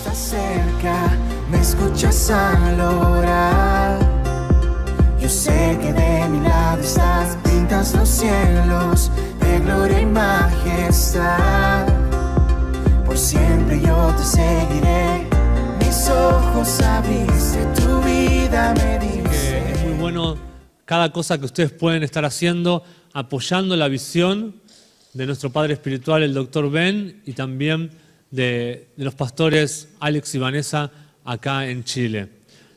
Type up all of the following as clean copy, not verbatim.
estás cerca, me escuchas al orar. Yo sé que de mi lado estás, pintas los cielos de gloria y majestad. Por siempre yo te seguiré, mis ojos abriste, tu vida me dice. Es muy bueno cada cosa que ustedes pueden estar haciendo, apoyando la visión de nuestro padre espiritual, el Dr. Ben, y también de los pastores Alex y Vanessa acá en Chile.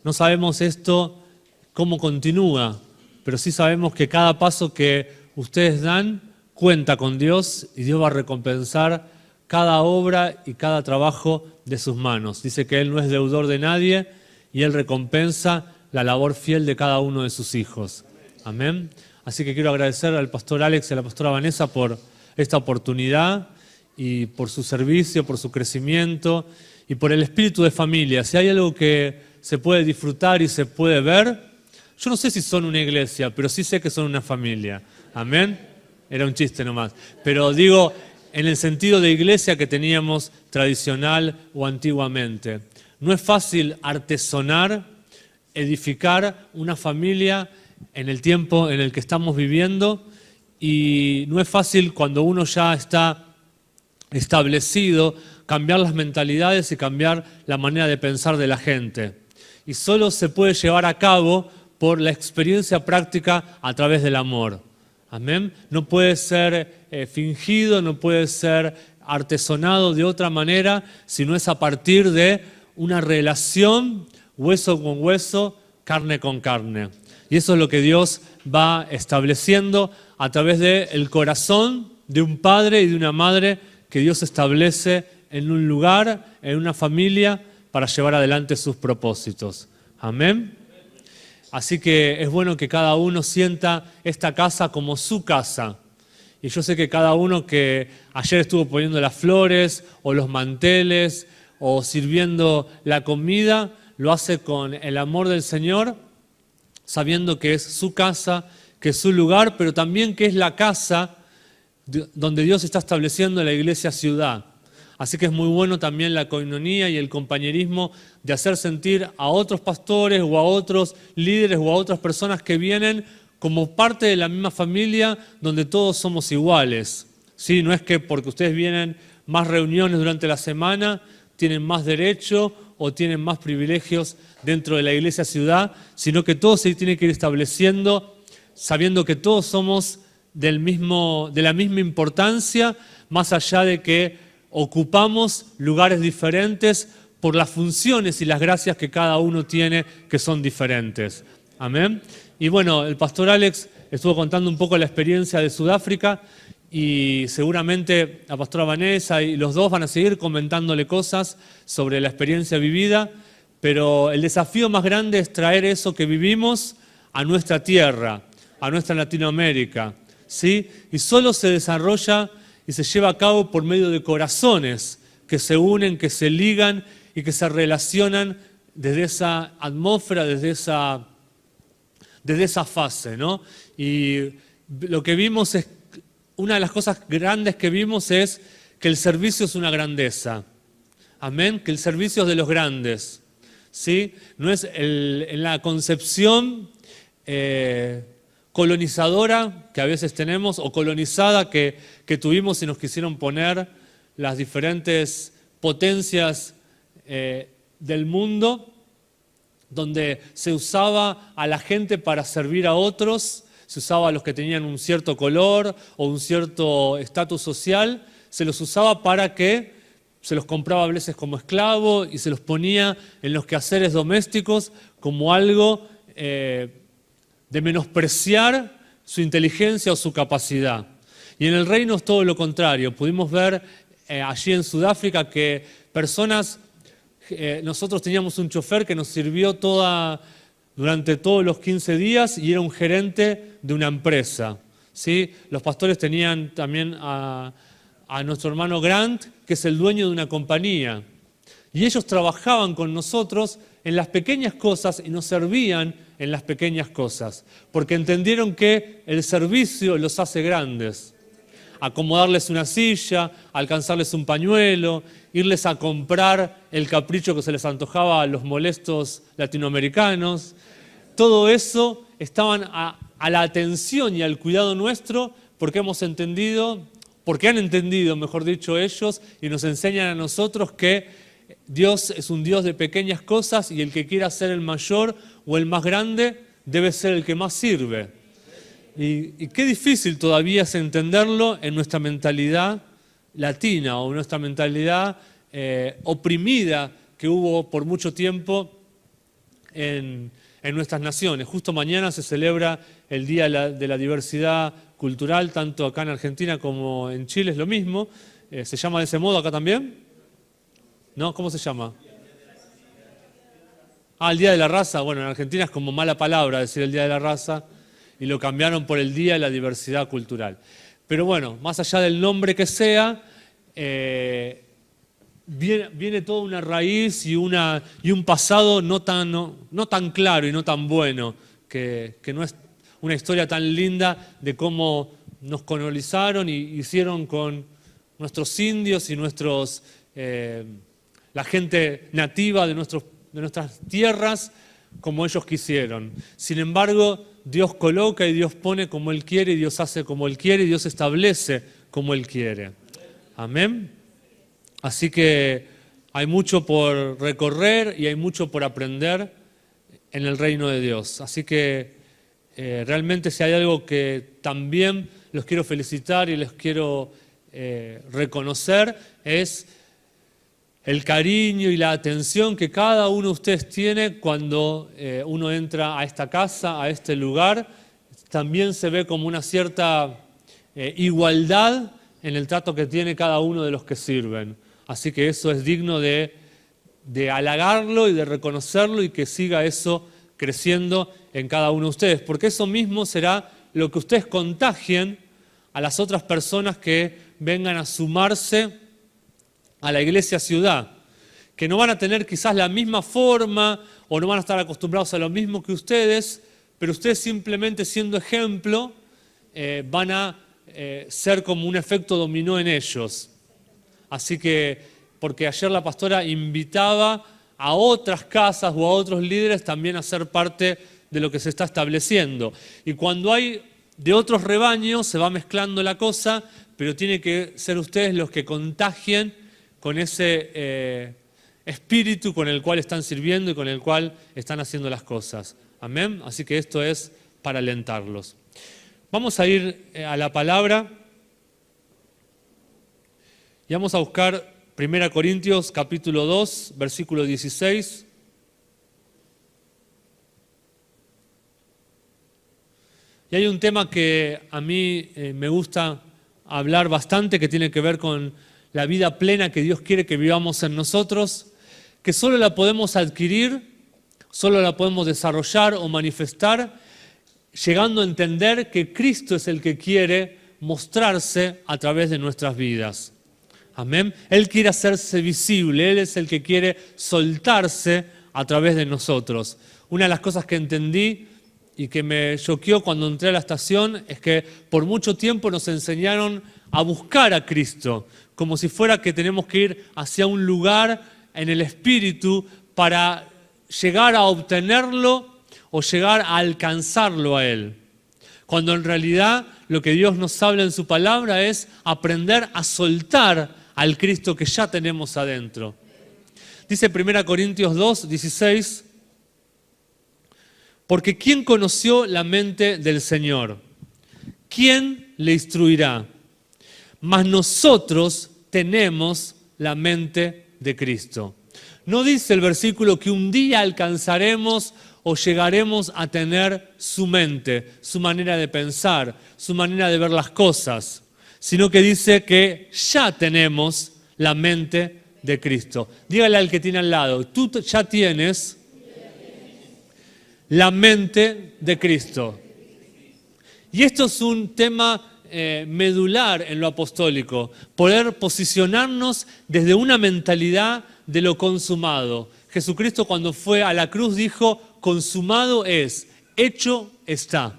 No sabemos esto cómo continúa, pero sí sabemos que cada paso que ustedes dan cuenta con Dios y Dios va a recompensar cada obra y cada trabajo de sus manos. Dice que Él no es deudor de nadie y Él recompensa la labor fiel de cada uno de sus hijos. Amén. Así que quiero agradecer al pastor Alex y a la pastora Vanessa por esta oportunidad y por su servicio, por su crecimiento y por el espíritu de familia. Si hay algo que se puede disfrutar y se puede ver, yo no sé si son una iglesia, pero sí sé que son una familia. Amén. Era un chiste nomás. Pero digo, en el sentido de iglesia que teníamos tradicional o antiguamente. No es fácil artesonar, edificar una familia en el tiempo en el que estamos viviendo, y no es fácil cuando uno ya está establecido cambiar las mentalidades y cambiar la manera de pensar de la gente. Y solo se puede llevar a cabo por la experiencia práctica a través del amor. Amén. No puede ser fingido, no puede ser artesonado de otra manera, sino es a partir de una relación hueso con hueso, carne con carne. Y eso es lo que Dios va estableciendo a través del corazón de un padre y de una madre que Dios establece en un lugar, en una familia, para llevar adelante sus propósitos. Amén. Así que es bueno que cada uno sienta esta casa como su casa. Y yo sé que cada uno que ayer estuvo poniendo las flores o los manteles o sirviendo la comida, lo hace con el amor del Señor, sabiendo que es su casa, que es su lugar, pero también que es la casa donde Dios está estableciendo la iglesia ciudad. Así que es muy bueno también la coinonía y el compañerismo de hacer sentir a otros pastores o a otros líderes o a otras personas que vienen como parte de la misma familia donde todos somos iguales. ¿Sí? No es que porque ustedes vienen más reuniones durante la semana, tienen más derecho o tienen más privilegios dentro de la iglesia ciudad, sino que todo se tiene que ir estableciendo sabiendo que todos somos de la misma importancia, más allá de que ocupamos lugares diferentes por las funciones y las gracias que cada uno tiene, que son diferentes. Amén. Y bueno, el pastor Alex estuvo contando un poco la experiencia de Sudáfrica y seguramente la pastora Vanessa y los dos van a seguir comentándole cosas sobre la experiencia vivida, pero el desafío más grande es traer eso que vivimos a nuestra tierra, a nuestra Latinoamérica, ¿sí? Y solo se desarrolla y se lleva a cabo por medio de corazones que se unen, que se ligan y que se relacionan desde esa atmósfera, desde esa fase, ¿no? Y lo que vimos es, una de las cosas grandes que vimos es que el servicio es una grandeza. Amén, que el servicio es de los grandes, ¿sí? No es en la concepción colonizadora que a veces tenemos, o colonizada que tuvimos y nos quisieron poner las diferentes potencias del mundo, donde se usaba a la gente para servir a otros, se usaba a los que tenían un cierto color o un cierto estatus social, se los usaba para que se los compraba a veces como esclavos y se los ponía en los quehaceres domésticos como algo de menospreciar su inteligencia o su capacidad. Y en el reino es todo lo contrario. Pudimos ver allí en Sudáfrica que personas, nosotros teníamos un chofer que nos sirvió durante todos los 15 días y era un gerente de una empresa, ¿sí? Los pastores tenían también a nuestro hermano Grant, que es el dueño de una compañía. Y ellos trabajaban con nosotros en las pequeñas cosas y nos servían en las pequeñas cosas, porque entendieron que el servicio los hace grandes. acomodarles una silla, alcanzarles un pañuelo, irles a comprar el capricho que se les antojaba a los molestos latinoamericanos. Todo eso estaban a la atención y al cuidado nuestro porque han entendido, mejor dicho, ellos y nos enseñan a nosotros que Dios es un Dios de pequeñas cosas y el que quiera ser el mayor o el más grande debe ser el que más sirve. Y qué difícil todavía es entenderlo en nuestra mentalidad latina o en nuestra mentalidad oprimida que hubo por mucho tiempo en nuestras naciones. Justo mañana se celebra el Día de la Diversidad Cultural, tanto acá en Argentina como en Chile es lo mismo. ¿Se llama de ese modo acá también? ¿No? ¿Cómo se llama? El Día de la Raza. Bueno, en Argentina es como mala palabra decir el Día de la Raza y lo cambiaron por el Día de la Diversidad Cultural. Pero bueno, más allá del nombre que sea, viene toda una raíz y un pasado no tan claro y no tan bueno, que no es una historia tan linda de cómo nos colonizaron y hicieron con nuestros indios y la gente nativa de nuestras tierras como ellos quisieron. Sin embargo, Dios coloca y Dios pone como Él quiere y Dios hace como Él quiere y Dios establece como Él quiere. Amén. Así que hay mucho por recorrer y hay mucho por aprender en el reino de Dios. Así que realmente si hay algo que también los quiero felicitar y les quiero reconocer es el cariño y la atención que cada uno de ustedes tiene cuando uno entra a esta casa, a este lugar. También se ve como una cierta igualdad en el trato que tiene cada uno de los que sirven. Así que eso es digno de halagarlo y de reconocerlo y que siga eso creciendo en cada uno de ustedes. Porque eso mismo será lo que ustedes contagien a las otras personas que vengan a sumarse a la iglesia ciudad, que no van a tener quizás la misma forma o no van a estar acostumbrados a lo mismo que ustedes, pero ustedes simplemente siendo ejemplo van a ser como un efecto dominó en ellos. Así que, porque ayer la pastora invitaba a otras casas o a otros líderes también a ser parte de lo que se está estableciendo. Y cuando hay de otros rebaños se va mezclando la cosa, pero tiene que ser ustedes los que contagien con ese espíritu con el cual están sirviendo y con el cual están haciendo las cosas. Amén. Así que esto es para alentarlos. Vamos a ir a la palabra y vamos a buscar 1 Corintios capítulo 2, versículo 16. Y hay un tema que a mí me gusta hablar bastante, que tiene que ver con la vida plena que Dios quiere que vivamos en nosotros, que solo la podemos adquirir, solo la podemos desarrollar o manifestar, llegando a entender que Cristo es el que quiere mostrarse a través de nuestras vidas. Amén. Él quiere hacerse visible, Él es el que quiere soltarse a través de nosotros. Una de las cosas que entendí y que me choqueó cuando entré a la estación es que por mucho tiempo nos enseñaron a buscar a Cristo, como si fuera que tenemos que ir hacia un lugar en el Espíritu para llegar a obtenerlo o llegar a alcanzarlo a Él. Cuando en realidad lo que Dios nos habla en su palabra es aprender a soltar al Cristo que ya tenemos adentro. Dice 1 Corintios 2, 16, porque ¿quién conoció la mente del Señor? ¿Quién le instruirá? Mas nosotros tenemos la mente de Cristo. No dice el versículo que un día alcanzaremos o llegaremos a tener su mente, su manera de pensar, su manera de ver las cosas, sino que dice que ya tenemos la mente de Cristo. Dígale al que tiene al lado, tú ya tienes la mente de Cristo. Y esto es un tema medular en lo apostólico, poder posicionarnos desde una mentalidad de lo consumado. Jesucristo cuando fue a la cruz dijo, consumado es, hecho está.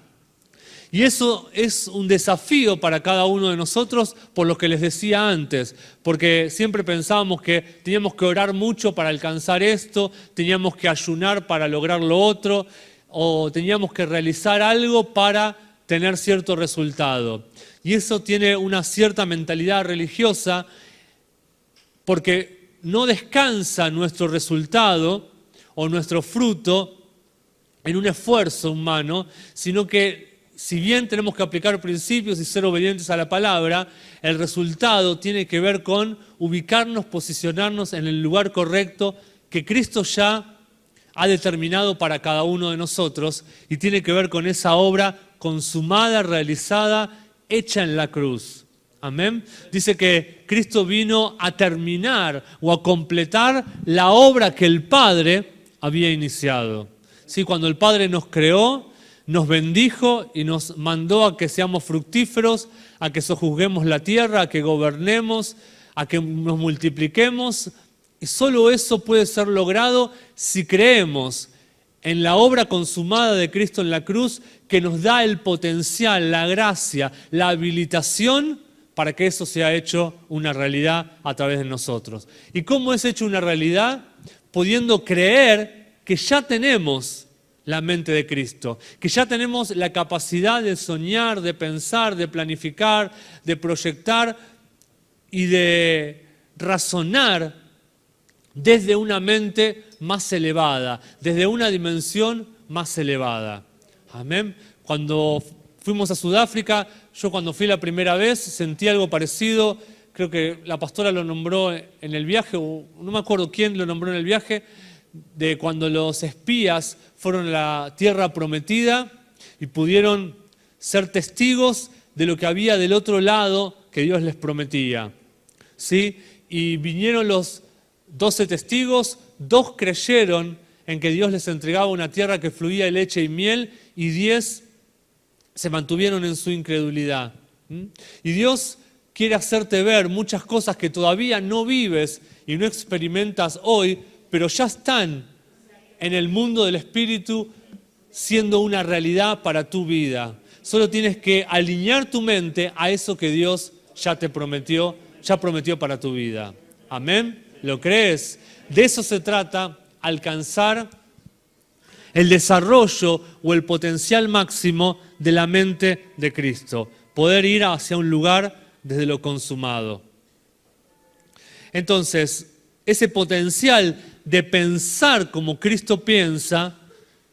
Y eso es un desafío para cada uno de nosotros, por lo que les decía antes, porque siempre pensábamos que teníamos que orar mucho para alcanzar esto, teníamos que ayunar para lograr lo otro, o teníamos que realizar algo para tener cierto resultado. Y eso tiene una cierta mentalidad religiosa, porque no descansa nuestro resultado o nuestro fruto en un esfuerzo humano, sino que si bien tenemos que aplicar principios y ser obedientes a la palabra, el resultado tiene que ver con ubicarnos, posicionarnos en el lugar correcto que Cristo ya ha determinado para cada uno de nosotros, y tiene que ver con esa obra consumada, realizada, hecha en la cruz. Amén. Dice que Cristo vino a terminar o a completar la obra que el Padre había iniciado. Sí, cuando el Padre nos creó, nos bendijo y nos mandó a que seamos fructíferos, a que sojuzguemos la tierra, a que gobernemos, a que nos multipliquemos. Y solo eso puede ser logrado si creemos en la obra consumada de Cristo en la cruz, que nos da el potencial, la gracia, la habilitación para que eso sea hecho una realidad a través de nosotros. ¿Y cómo es hecho una realidad? Pudiendo creer que ya tenemos la mente de Cristo, que ya tenemos la capacidad de soñar, de pensar, de planificar, de proyectar y de razonar desde una mente más elevada, desde una dimensión más elevada. Amén. Cuando fuimos a Sudáfrica, yo cuando fui la primera vez sentí algo parecido. Creo que la pastora lo nombró en el viaje, o no me acuerdo quién lo nombró en el viaje, de cuando los espías fueron a la tierra prometida y pudieron ser testigos de lo que había del otro lado que Dios les prometía. ¿Sí? Y vinieron los 12 testigos, 2 creyeron en que Dios les entregaba una tierra que fluía de leche y miel, y 10 se mantuvieron en su incredulidad. Y Dios quiere hacerte ver muchas cosas que todavía no vives y no experimentas hoy, pero ya están en el mundo del Espíritu siendo una realidad para tu vida. Solo tienes que alinear tu mente a eso que Dios ya te prometió, ya prometió para tu vida. Amén. ¿Lo crees? De eso se trata, alcanzar el desarrollo o el potencial máximo de la mente de Cristo. Poder ir hacia un lugar desde lo consumado. Entonces, ese potencial de pensar como Cristo piensa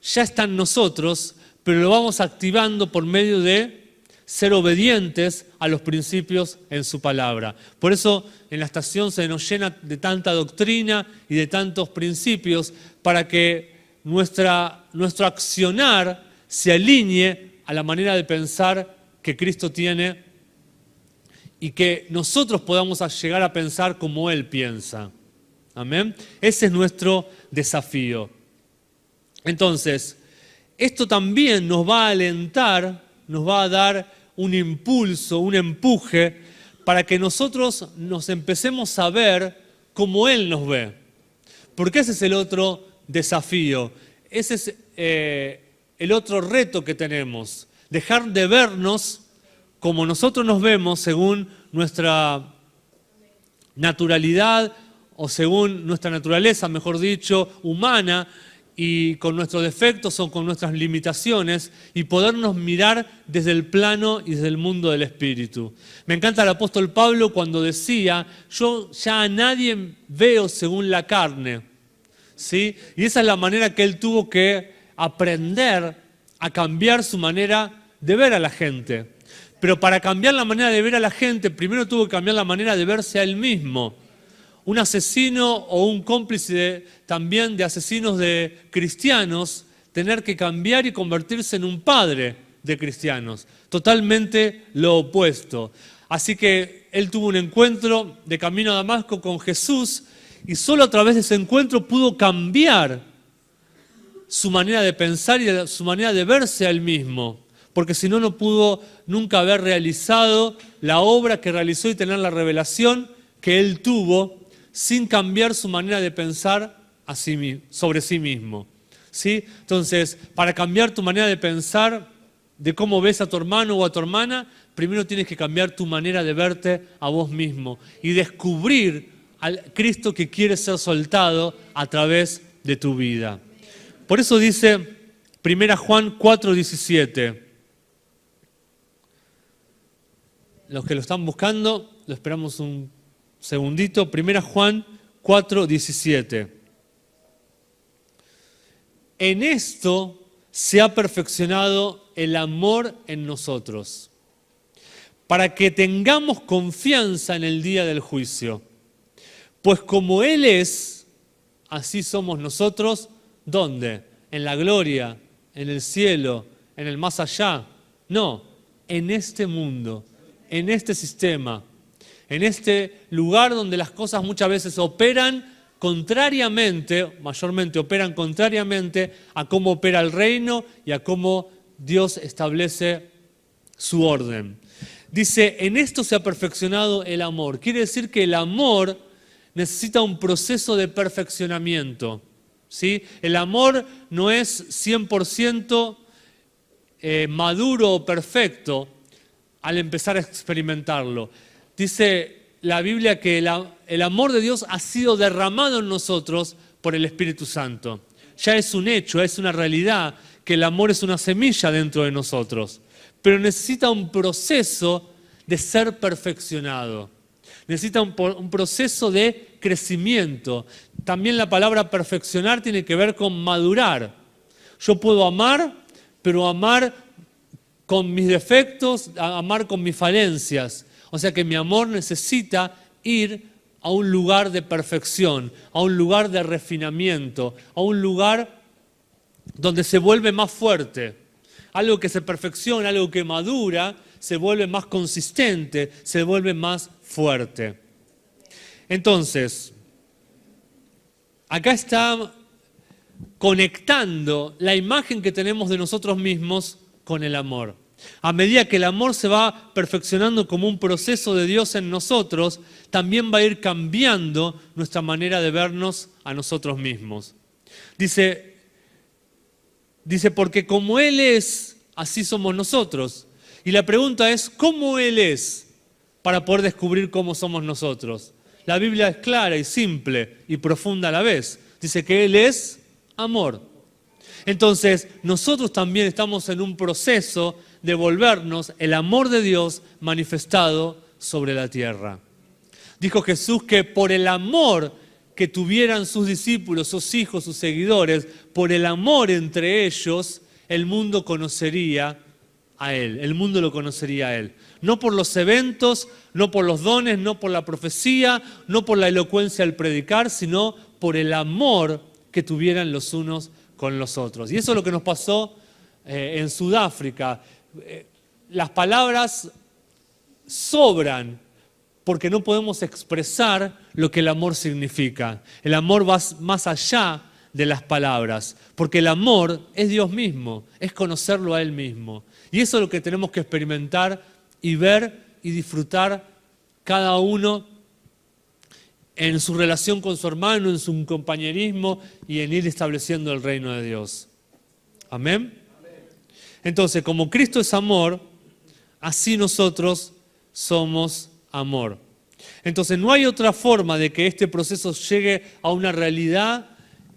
ya está en nosotros, pero lo vamos activando por medio de ser obedientes a los principios en su palabra. Por eso en la estación se nos llena de tanta doctrina y de tantos principios, para que nuestro accionar se alinee a la manera de pensar que Cristo tiene y que nosotros podamos llegar a pensar como Él piensa. Amén. Ese es nuestro desafío. Entonces, esto también nos va a alentar, nos va a dar un impulso, un empuje, para que nosotros nos empecemos a ver como Él nos ve. Porque ese es el otro desafío, ese es el otro reto que tenemos. Dejar de vernos como nosotros nos vemos según nuestra naturalidad, o según nuestra naturaleza, mejor dicho, humana, y con nuestros defectos o con nuestras limitaciones, y podernos mirar desde el plano y desde el mundo del Espíritu. Me encanta el apóstol Pablo cuando decía: yo ya a nadie veo según la carne. ¿Sí? Y esa es la manera que él tuvo que aprender a cambiar su manera de ver a la gente. Pero para cambiar la manera de ver a la gente, primero tuvo que cambiar la manera de verse a él mismo. Un asesino o un cómplice también de asesinos de cristianos, tener que cambiar y convertirse en un padre de cristianos. Totalmente lo opuesto. Así que él tuvo un encuentro de camino a Damasco con Jesús, y solo a través de ese encuentro pudo cambiar su manera de pensar y su manera de verse a él mismo. Porque si no, no pudo nunca haber realizado la obra que realizó y tener la revelación que él tuvo, sin cambiar su manera de pensar sobre sí mismo. ¿Sí? Entonces, para cambiar tu manera de pensar, de cómo ves a tu hermano o a tu hermana, primero tienes que cambiar tu manera de verte a vos mismo y descubrir al Cristo que quiere ser soltado a través de tu vida. Por eso dice 1 Juan 4:17. Los que lo están buscando, lo esperamos un segundito. 1 Juan 4:17. En esto se ha perfeccionado el amor en nosotros, para que tengamos confianza en el día del juicio. Pues como Él es, así somos nosotros, ¿dónde? ¿En la gloria? ¿En el cielo? ¿En el más allá? No, en este mundo, en este sistema, en este lugar donde las cosas muchas veces operan contrariamente, mayormente operan contrariamente a cómo opera el reino y a cómo Dios establece su orden. Dice, en esto se ha perfeccionado el amor. Quiere decir que el amor necesita un proceso de perfeccionamiento, ¿sí? El amor no es 100% maduro o perfecto al empezar a experimentarlo. Dice la Biblia que el amor de Dios ha sido derramado en nosotros por el Espíritu Santo. Ya es un hecho, es una realidad que el amor es una semilla dentro de nosotros, pero necesita un proceso de ser perfeccionado. Necesita un proceso de crecimiento. También la palabra perfeccionar tiene que ver con madurar. Yo puedo amar, pero amar con mis defectos, amar con mis falencias. O sea que mi amor necesita ir a un lugar de perfección, a un lugar de refinamiento, a un lugar donde se vuelve más fuerte. Algo que se perfecciona, algo que madura, se vuelve más consistente, se vuelve más fuerte. Entonces, acá está conectando la imagen que tenemos de nosotros mismos con el amor. A medida que el amor se va perfeccionando como un proceso de Dios en nosotros, también va a ir cambiando nuestra manera de vernos a nosotros mismos. Dice, porque como Él es, así somos nosotros. Y la pregunta es, ¿cómo Él es? Para poder descubrir cómo somos nosotros. La Biblia es clara y simple y profunda a la vez. Dice que Él es amor. Entonces, nosotros también estamos en un proceso de volvernos el amor de Dios manifestado sobre la tierra. Dijo Jesús que por el amor que tuvieran sus discípulos, sus hijos, sus seguidores, por el amor entre ellos, el mundo conocería a Él, el mundo lo conocería a Él. No por los eventos, no por los dones, no por la profecía, no por la elocuencia al predicar, sino por el amor que tuvieran los unos con los otros. Y eso es lo que nos pasó en Sudáfrica. Las palabras sobran porque no podemos expresar lo que el amor significa. El amor va más allá de las palabras, porque el amor es Dios mismo, es conocerlo a Él mismo. Y eso es lo que tenemos que experimentar y ver y disfrutar cada uno en su relación con su hermano, en su compañerismo y en ir estableciendo el reino de Dios. ¿Amén? Entonces, como Cristo es amor, así nosotros somos amor. Entonces, no hay otra forma de que este proceso llegue a una realidad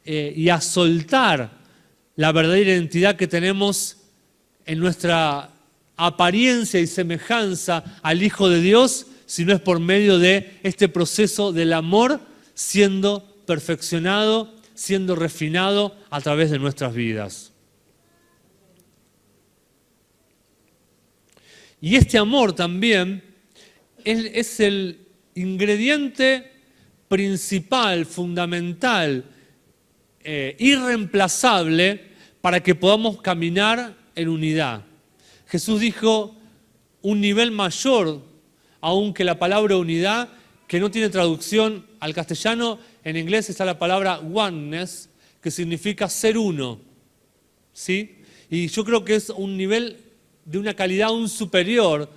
y a soltar la verdadera identidad que tenemos en nuestra apariencia y semejanza al Hijo de Dios, si no es por medio de este proceso del amor siendo perfeccionado, siendo refinado a través de nuestras vidas. Y este amor también es el ingrediente principal, fundamental, irreemplazable para que podamos caminar en unidad. Jesús dijo un nivel mayor aún que la palabra unidad, que no tiene traducción al castellano. En inglés está la palabra oneness, que significa ser uno, ¿sí? Y yo creo que es un nivel de una calidad aún superior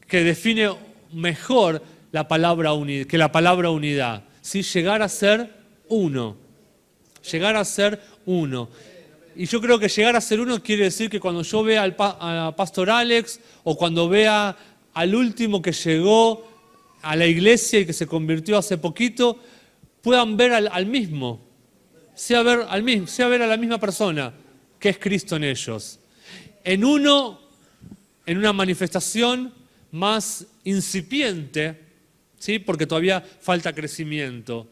que define mejor que la palabra unidad, ¿sí? Llegar a ser uno. Llegar a ser uno. Y yo creo que llegar a ser uno quiere decir que cuando yo vea a Pastor Alex o cuando vea al último que llegó a la iglesia y que se convirtió hace poquito, puedan ver al mismo, sea ver a la misma persona que es Cristo en ellos. En una manifestación más incipiente, ¿sí? Porque todavía falta crecimiento,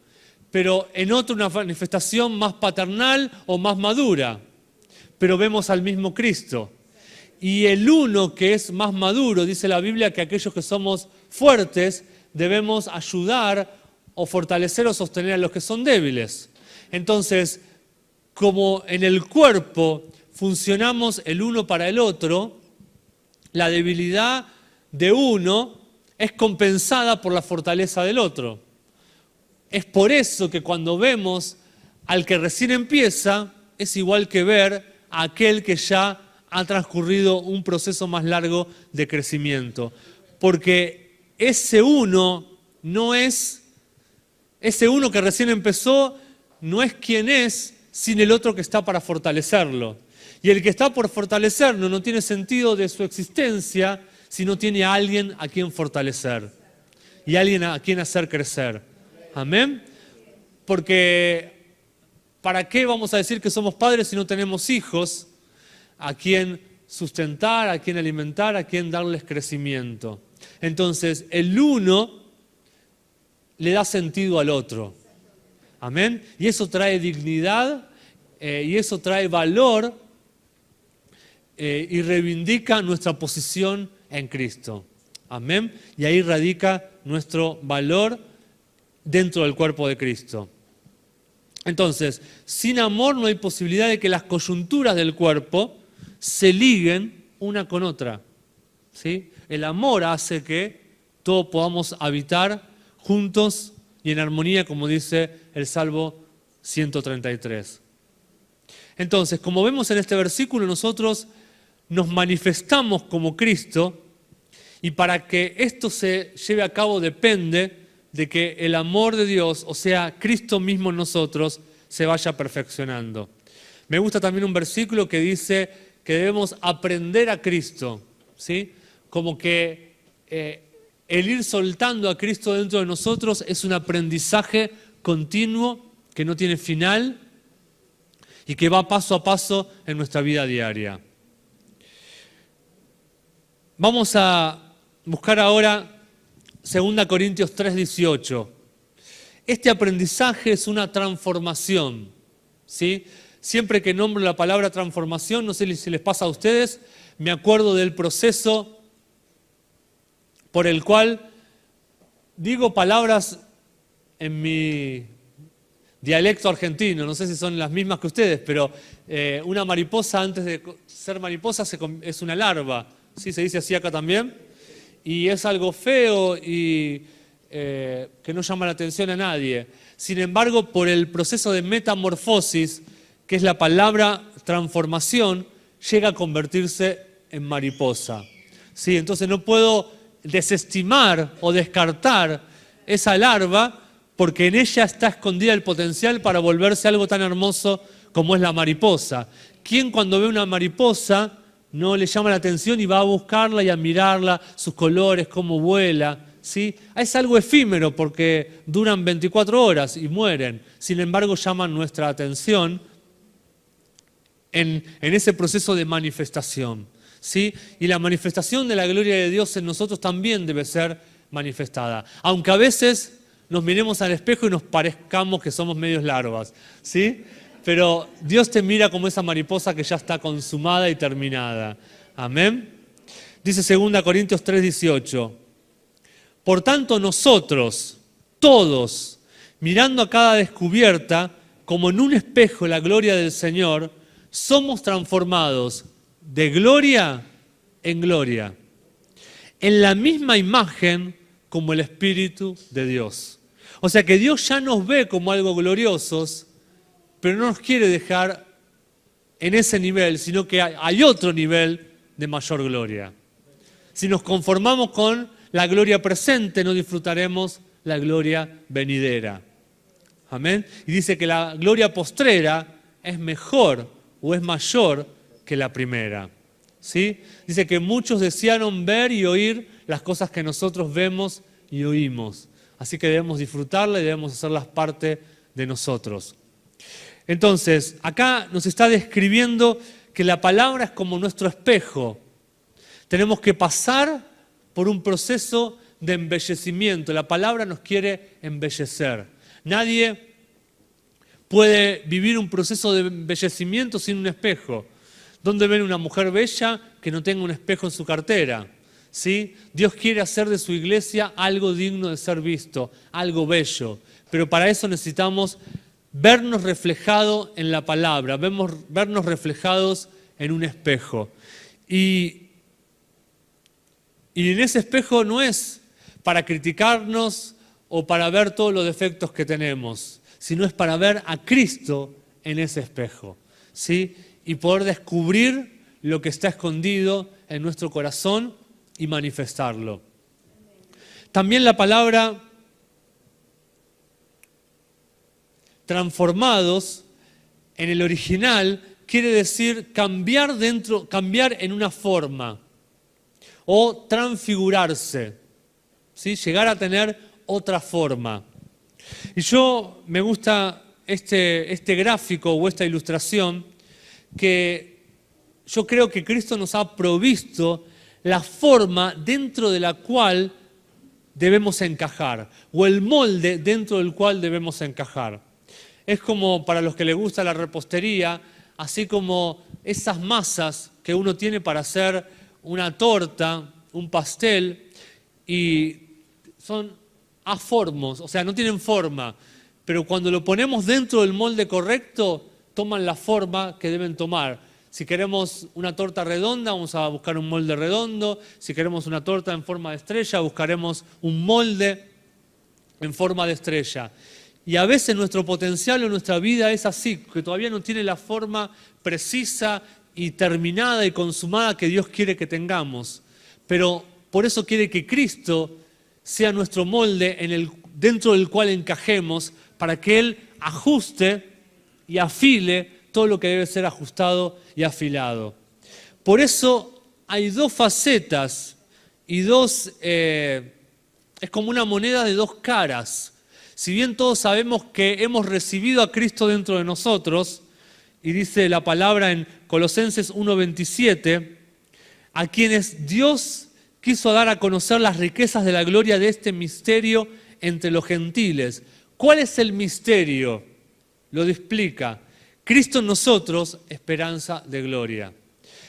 pero en otro una manifestación más paternal o más madura, pero vemos al mismo Cristo. Y el uno que es más maduro, dice la Biblia, que aquellos que somos fuertes debemos ayudar o fortalecer o sostener a los que son débiles. Entonces, como en el cuerpo funcionamos el uno para el otro, la debilidad de uno es compensada por la fortaleza del otro. Es por eso que cuando vemos al que recién empieza, es igual que ver a aquel que ya ha transcurrido un proceso más largo de crecimiento. Porque ese uno que recién empezó, no es quien es sin el otro que está para fortalecerlo. Y el que está por fortalecerlo no tiene sentido de su existencia si no tiene a alguien a quien fortalecer y alguien a quien hacer crecer. Amén. Porque ¿para qué vamos a decir que somos padres si no tenemos hijos a quien sustentar, a quien alimentar, a quien darles crecimiento? Entonces, el uno le da sentido al otro. Amén. Y eso trae dignidad y eso trae valor y reivindica nuestra posición en Cristo. Amén. Y ahí radica nuestro valor dentro del cuerpo de Cristo. Entonces, sin amor no hay posibilidad de que las coyunturas del cuerpo se liguen una con otra. ¿Sí? El amor hace que todos podamos habitar juntos y en armonía, como dice el Salmo 133. Entonces, como vemos en este versículo, nosotros nos manifestamos como Cristo, y para que esto se lleve a cabo depende de que el amor de Dios, o sea, Cristo mismo en nosotros, se vaya perfeccionando. Me gusta también un versículo que dice que debemos aprender a Cristo, ¿sí? Como que el ir soltando a Cristo dentro de nosotros es un aprendizaje continuo que no tiene final y que va paso a paso en nuestra vida diaria. Vamos a buscar ahora 2 Corintios 3:18. Este aprendizaje es una transformación, ¿sí? Siempre que nombro la palabra transformación, no sé si les pasa a ustedes, me acuerdo del proceso por el cual digo palabras en mi dialecto argentino, no sé si son las mismas que ustedes, pero una mariposa antes de ser mariposa es una larva, ¿sí? Se dice así acá también, y es algo feo y que no llama la atención a nadie. Sin embargo, por el proceso de metamorfosis, que es la palabra transformación, llega a convertirse en mariposa. ¿Sí? Entonces no puedo desestimar o descartar esa larva porque en ella está escondida el potencial para volverse algo tan hermoso como es la mariposa. ¿Quién cuando ve una mariposa no le llama la atención y va a buscarla y a mirarla, sus colores, cómo vuela? ¿Sí? Es algo efímero porque duran 24 horas y mueren. Sin embargo, llaman nuestra atención en ese proceso de manifestación. ¿Sí? Y la manifestación de la gloria de Dios en nosotros también debe ser manifestada. Aunque a veces nos miremos al espejo y nos parezcamos que somos medios larvas. ¿Sí? Pero Dios te mira como esa mariposa que ya está consumada y terminada. Amén. Dice 2 Corintios 3:18. Por tanto nosotros, todos, mirando a cada descubierta, como en un espejo la gloria del Señor, somos transformados de gloria en gloria, en la misma imagen como el Espíritu de Dios. O sea que Dios ya nos ve como algo gloriosos, pero no nos quiere dejar en ese nivel, sino que hay otro nivel de mayor gloria. Si nos conformamos con la gloria presente, no disfrutaremos la gloria venidera. Amén. Y dice que la gloria postrera es mejor o es mayor que la primera. ¿Sí? Dice que muchos desearon ver y oír las cosas que nosotros vemos y oímos. Así que debemos disfrutarla y debemos hacerlas parte de nosotros. Entonces, acá nos está describiendo que la palabra es como nuestro espejo. Tenemos que pasar por un proceso de embellecimiento. La palabra nos quiere embellecer. Nadie puede vivir un proceso de embellecimiento sin un espejo. ¿Dónde ven una mujer bella que no tenga un espejo en su cartera? ¿Sí? Dios quiere hacer de su iglesia algo digno de ser visto, algo bello. Pero para eso necesitamos vernos reflejados en la palabra, vernos reflejados en un espejo. Y en ese espejo no es para criticarnos o para ver todos los defectos que tenemos, sino es para ver a Cristo en ese espejo, ¿sí? Y poder descubrir lo que está escondido en nuestro corazón y manifestarlo. También la palabra transformados en el original quiere decir cambiar en una forma o transfigurarse, ¿sí? Llegar a tener otra forma. Y me gusta este gráfico o esta ilustración, que yo creo que Cristo nos ha provisto la forma dentro de la cual debemos encajar, o el molde dentro del cual debemos encajar. Es como para los que les gusta la repostería, así como esas masas que uno tiene para hacer una torta, un pastel, y son aformos, o sea, no tienen forma, pero cuando lo ponemos dentro del molde correcto, toman la forma que deben tomar. Si queremos una torta redonda, vamos a buscar un molde redondo. Si queremos una torta en forma de estrella, buscaremos un molde en forma de estrella. Y a veces nuestro potencial en nuestra vida es así, que todavía no tiene la forma precisa y terminada y consumada que Dios quiere que tengamos. Pero por eso quiere que Cristo sea nuestro molde dentro del cual encajemos, para que Él ajuste y afile todo lo que debe ser ajustado y afilado. Por eso hay dos facetas y es como una moneda de dos caras. Si bien todos sabemos que hemos recibido a Cristo dentro de nosotros, y dice la palabra en Colosenses 1:27, a quienes Dios quiso dar a conocer las riquezas de la gloria de este misterio entre los gentiles. ¿Cuál es el misterio? Lo explica. Cristo en nosotros, esperanza de gloria.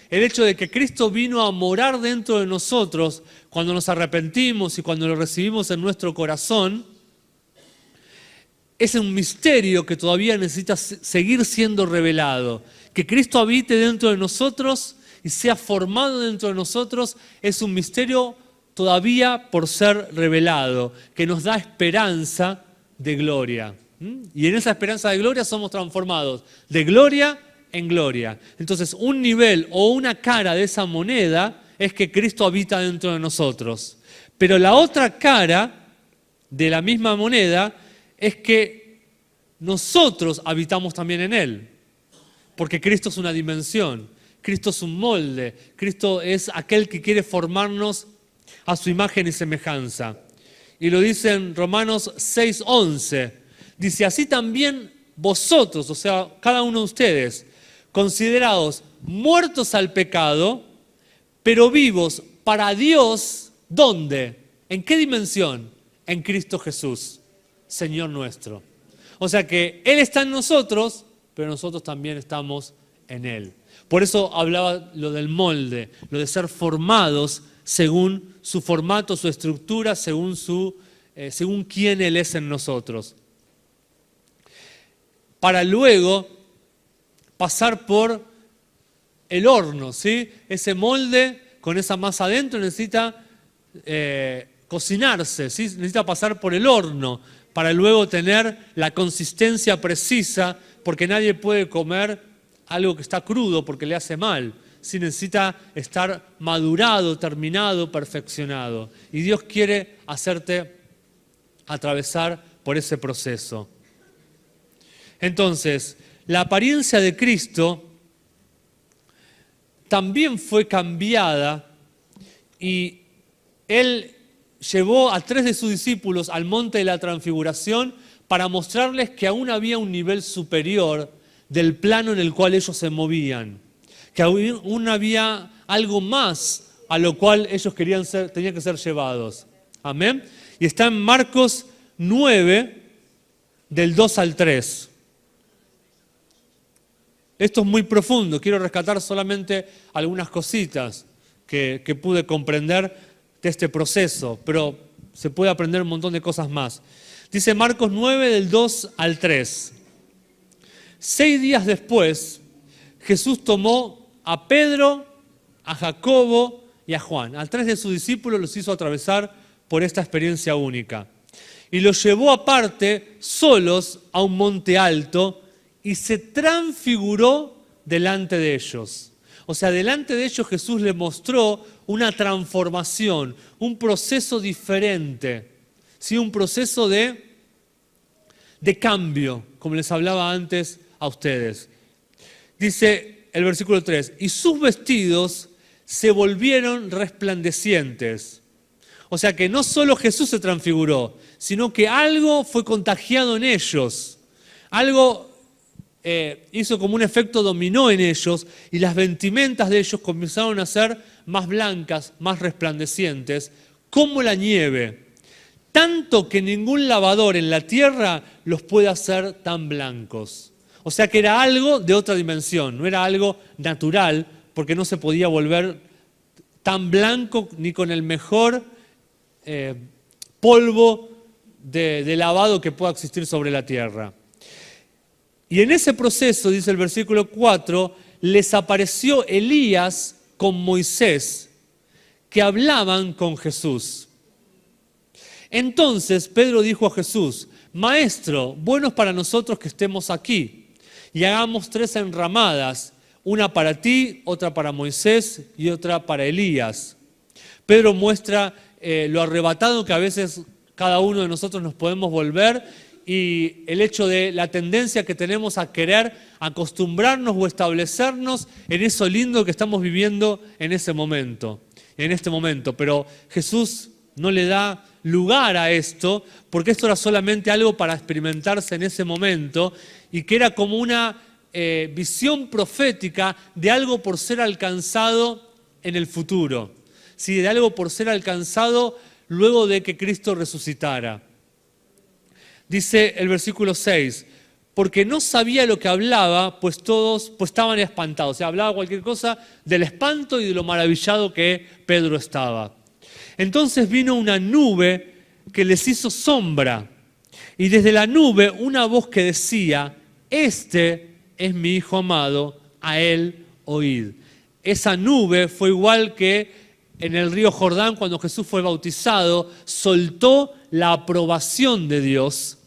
El hecho de que Cristo vino a morar dentro de nosotros cuando nos arrepentimos y cuando lo recibimos en nuestro corazón, es un misterio que todavía necesita seguir siendo revelado. Que Cristo habite dentro de nosotros y sea formado dentro de nosotros es un misterio todavía por ser revelado, que nos da esperanza de gloria. Y en esa esperanza de gloria somos transformados de gloria en gloria. Entonces, un nivel o una cara de esa moneda es que Cristo habita dentro de nosotros. Pero la otra cara de la misma moneda es que nosotros habitamos también en Él. Porque Cristo es una dimensión, Cristo es un molde, Cristo es aquel que quiere formarnos a su imagen y semejanza. Y lo dice en Romanos 6:11. Dice, así también vosotros, o sea, cada uno de ustedes, considerados muertos al pecado, pero vivos para Dios, ¿dónde? ¿En qué dimensión? En Cristo Jesús, Señor nuestro. O sea que Él está en nosotros, pero nosotros también estamos en Él. Por eso hablaba lo del molde, lo de ser formados según su formato, su estructura, según quién Él es en nosotros. Para luego pasar por el horno, ¿sí? Ese molde con esa masa adentro necesita cocinarse, ¿sí? Necesita pasar por el horno para luego tener la consistencia precisa, porque nadie puede comer algo que está crudo porque le hace mal. Sí, necesita estar madurado, terminado, perfeccionado. Y Dios quiere hacerte atravesar por ese proceso. Entonces, la apariencia de Cristo también fue cambiada y Él llevó a 3 de sus discípulos al monte de la transfiguración para mostrarles que aún había un nivel superior del plano en el cual ellos se movían, que aún había algo más a lo cual ellos tenían que ser llevados. Amén. Y está en Marcos 9, del 2 al 3. Esto es muy profundo, quiero rescatar solamente algunas cositas que pude comprender de este proceso, pero se puede aprender un montón de cosas más. Dice Marcos 9, del 2 al 3. 6 días después, Jesús tomó a Pedro, a Jacobo y a Juan. A 3 de sus discípulos los hizo atravesar por esta experiencia única. Y los llevó aparte, solos, a un monte alto y se transfiguró delante de ellos. O sea, delante de ellos Jesús les mostró una transformación, un proceso diferente, ¿sí? Un proceso de cambio, como les hablaba antes a ustedes. Dice el versículo 3, y sus vestidos se volvieron resplandecientes. O sea que no solo Jesús se transfiguró, sino que algo fue contagiado en ellos. Algo hizo como un efecto dominó en ellos y las vestimentas de ellos comenzaron a ser más blancas, más resplandecientes, como la nieve. Tanto que ningún lavador en la tierra los puede hacer tan blancos. O sea que era algo de otra dimensión, no era algo natural, porque no se podía volver tan blanco ni con el mejor polvo de lavado que pueda existir sobre la tierra. Y en ese proceso, dice el versículo 4, les apareció Elías con Moisés, que hablaban con Jesús. Entonces Pedro dijo a Jesús, Maestro, bueno es para nosotros que estemos aquí, y hagamos 3 enramadas, una para ti, otra para Moisés y otra para Elías. Pedro muestra lo arrebatado que a veces cada uno de nosotros nos podemos volver y el hecho de la tendencia que tenemos a querer acostumbrarnos o establecernos en eso lindo que estamos viviendo en ese momento, en este momento. Pero Jesús no le da lugar a esto, porque esto era solamente algo para experimentarse en ese momento y que era como una visión profética de algo por ser alcanzado en el futuro, ¿sí? De algo por ser alcanzado luego de que Cristo resucitara. Dice el versículo 6, porque no sabía lo que hablaba, pues todos estaban espantados. O sea, hablaba cualquier cosa del espanto y de lo maravillado que Pedro estaba. Entonces vino una nube que les hizo sombra, y desde la nube una voz que decía, este es mi Hijo amado, a él oíd. Esa nube fue igual que en el río Jordán cuando Jesús fue bautizado, soltó la aprobación de Dios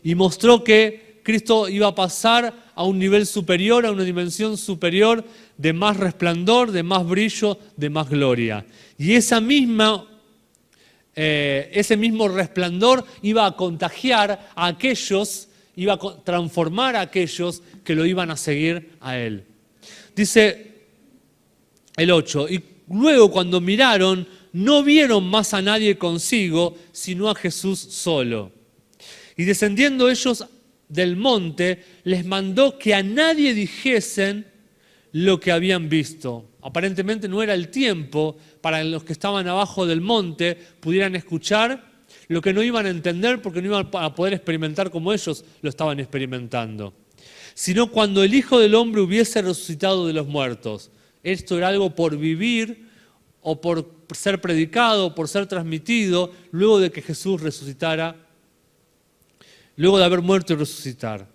y mostró que Cristo iba a pasar a un nivel superior, a una dimensión superior de más resplandor, de más brillo, de más gloria. Y ese mismo resplandor iba a contagiar a aquellos, iba a transformar a aquellos que lo iban a seguir a Él. Dice el 8, y luego cuando miraron, no vieron más a nadie consigo, sino a Jesús solo. Y descendiendo ellos del monte, les mandó que a nadie dijesen lo que habían visto. Aparentemente no era el tiempo para los que estaban abajo del monte pudieran escuchar lo que no iban a entender porque no iban a poder experimentar como ellos lo estaban experimentando. Sino cuando el Hijo del Hombre hubiese resucitado de los muertos. Esto era algo por vivir o por ser predicado, o por ser transmitido luego de que Jesús resucitara, luego de haber muerto y resucitar.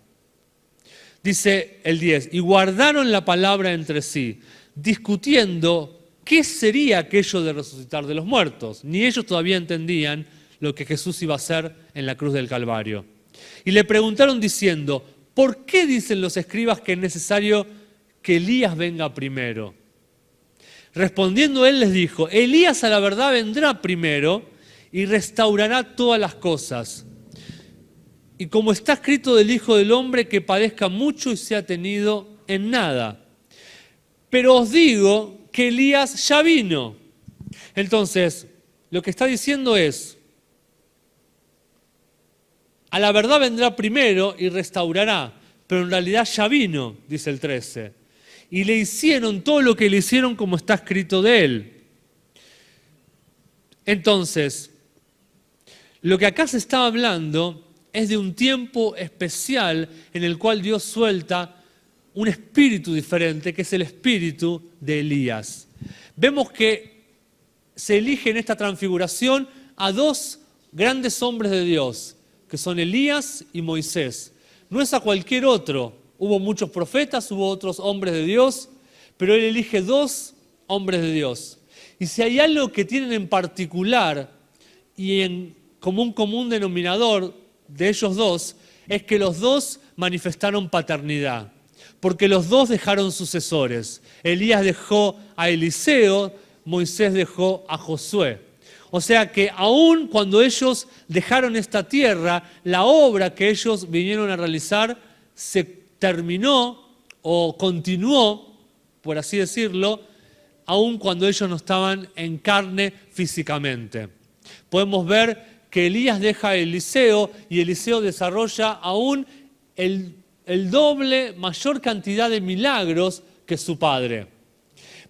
Dice el 10, y guardaron la palabra entre sí, discutiendo qué sería aquello de resucitar de los muertos. Ni ellos todavía entendían lo que Jesús iba a hacer en la cruz del Calvario. Y le preguntaron diciendo, ¿por qué dicen los escribas que es necesario que Elías venga primero? Respondiendo él les dijo, Elías a la verdad vendrá primero y restaurará todas las cosas. Y como está escrito del Hijo del Hombre, que padezca mucho y sea tenido en nada. pero os digo que Elías ya vino. Entonces, lo que está diciendo es, a la verdad vendrá primero y restaurará, pero en realidad ya vino, dice el 13. Y le hicieron todo lo que le hicieron como está escrito de él. Entonces, lo que acá se está hablando es de un tiempo especial en el cual Dios suelta un espíritu diferente, que es el espíritu de Elías. Vemos que se elige en esta transfiguración a dos grandes hombres de Dios, que son Elías y Moisés. No es a cualquier otro. Hubo muchos profetas, hubo otros hombres de Dios, pero él elige dos hombres de Dios. Y si hay algo que tienen en particular y en común denominador de ellos dos, es que los dos manifestaron paternidad, porque los dos dejaron sucesores. Elías dejó a Eliseo, Moisés dejó a Josué. O sea que aún cuando ellos dejaron esta tierra, la obra que ellos vinieron a realizar se terminó o continuó, por así decirlo, aún cuando ellos no estaban en carne físicamente. Podemos ver que Elías deja a Eliseo y Eliseo desarrolla aún el doble, mayor cantidad de milagros que su padre.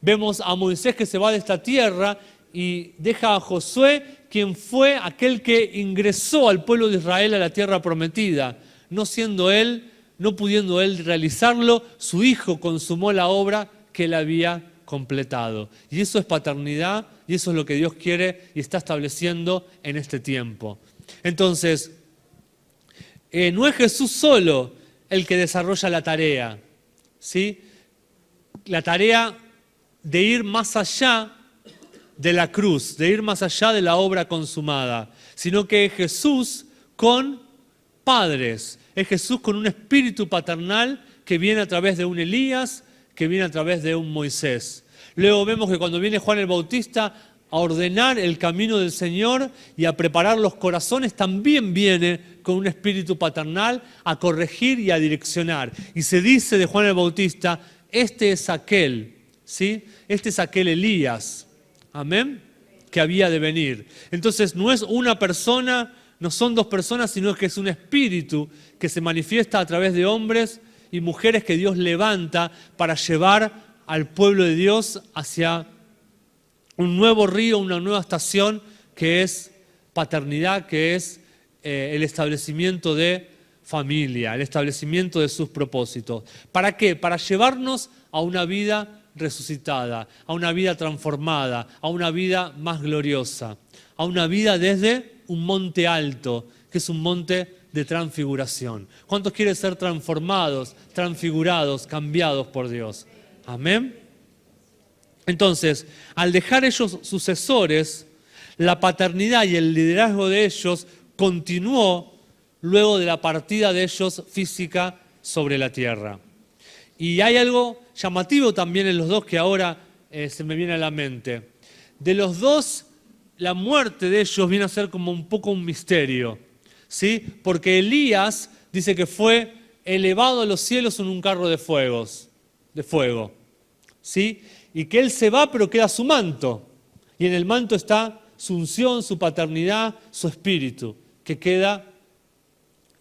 Vemos a Moisés que se va de esta tierra y deja a Josué, quien fue aquel que ingresó al pueblo de Israel a la tierra prometida. No siendo él, no pudiendo él realizarlo, su hijo consumó la obra que él había completado. Y eso es paternidad y eso es lo que Dios quiere y está estableciendo en este tiempo. Entonces, no es Jesús solo el que desarrolla la tarea, ¿sí? La tarea de ir más allá de la cruz, de ir más allá de la obra consumada, sino que es Jesús con padres, es Jesús con un espíritu paternal que viene a través de un Elías, que viene a través de un Moisés. Luego vemos que cuando viene Juan el Bautista a ordenar el camino del Señor y a preparar los corazones, también viene con un espíritu paternal a corregir y a direccionar. Y se dice de Juan el Bautista, este es aquel, ¿sí? Este es aquel Elías. Amén, que había de venir. Entonces no es una persona, no son dos personas, sino que es un espíritu que se manifiesta a través de hombres y mujeres que Dios levanta para llevar al pueblo de Dios hacia un nuevo río, una nueva estación que es paternidad, que es el establecimiento de familia, el establecimiento de sus propósitos. ¿Para qué? Para llevarnos a una vida resucitada, a una vida transformada, a una vida más gloriosa, a una vida desde un monte alto, que es un monte de transfiguración. ¿Cuántos quieren ser transformados, transfigurados, cambiados por Dios? Amén. Entonces, al dejar ellos sucesores, la paternidad y el liderazgo de ellos continuó luego de la partida de ellos física sobre la tierra. Y hay algo llamativo también en los dos que ahora se me viene a la mente. De los dos, la muerte de ellos viene a ser como un poco un misterio, ¿sí? Porque Elías dice que fue elevado a los cielos en un carro de fuego, ¿sí? Y que él se va pero queda su manto. Y en el manto está su unción, su paternidad, su espíritu, que queda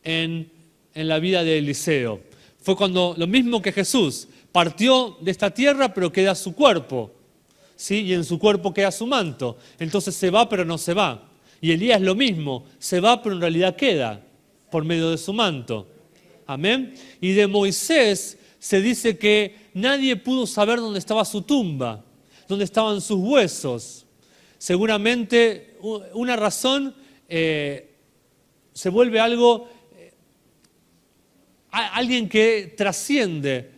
en la vida de Eliseo. Fue cuando, lo mismo que Jesús, partió de esta tierra pero queda su cuerpo, ¿sí? Y en su cuerpo queda su manto. Entonces se va pero no se va. Y Elías lo mismo, se va pero en realidad queda por medio de su manto. Amén. Y de Moisés se dice que nadie pudo saber dónde estaba su tumba, dónde estaban sus huesos. Seguramente una razón se vuelve algo, alguien que trasciende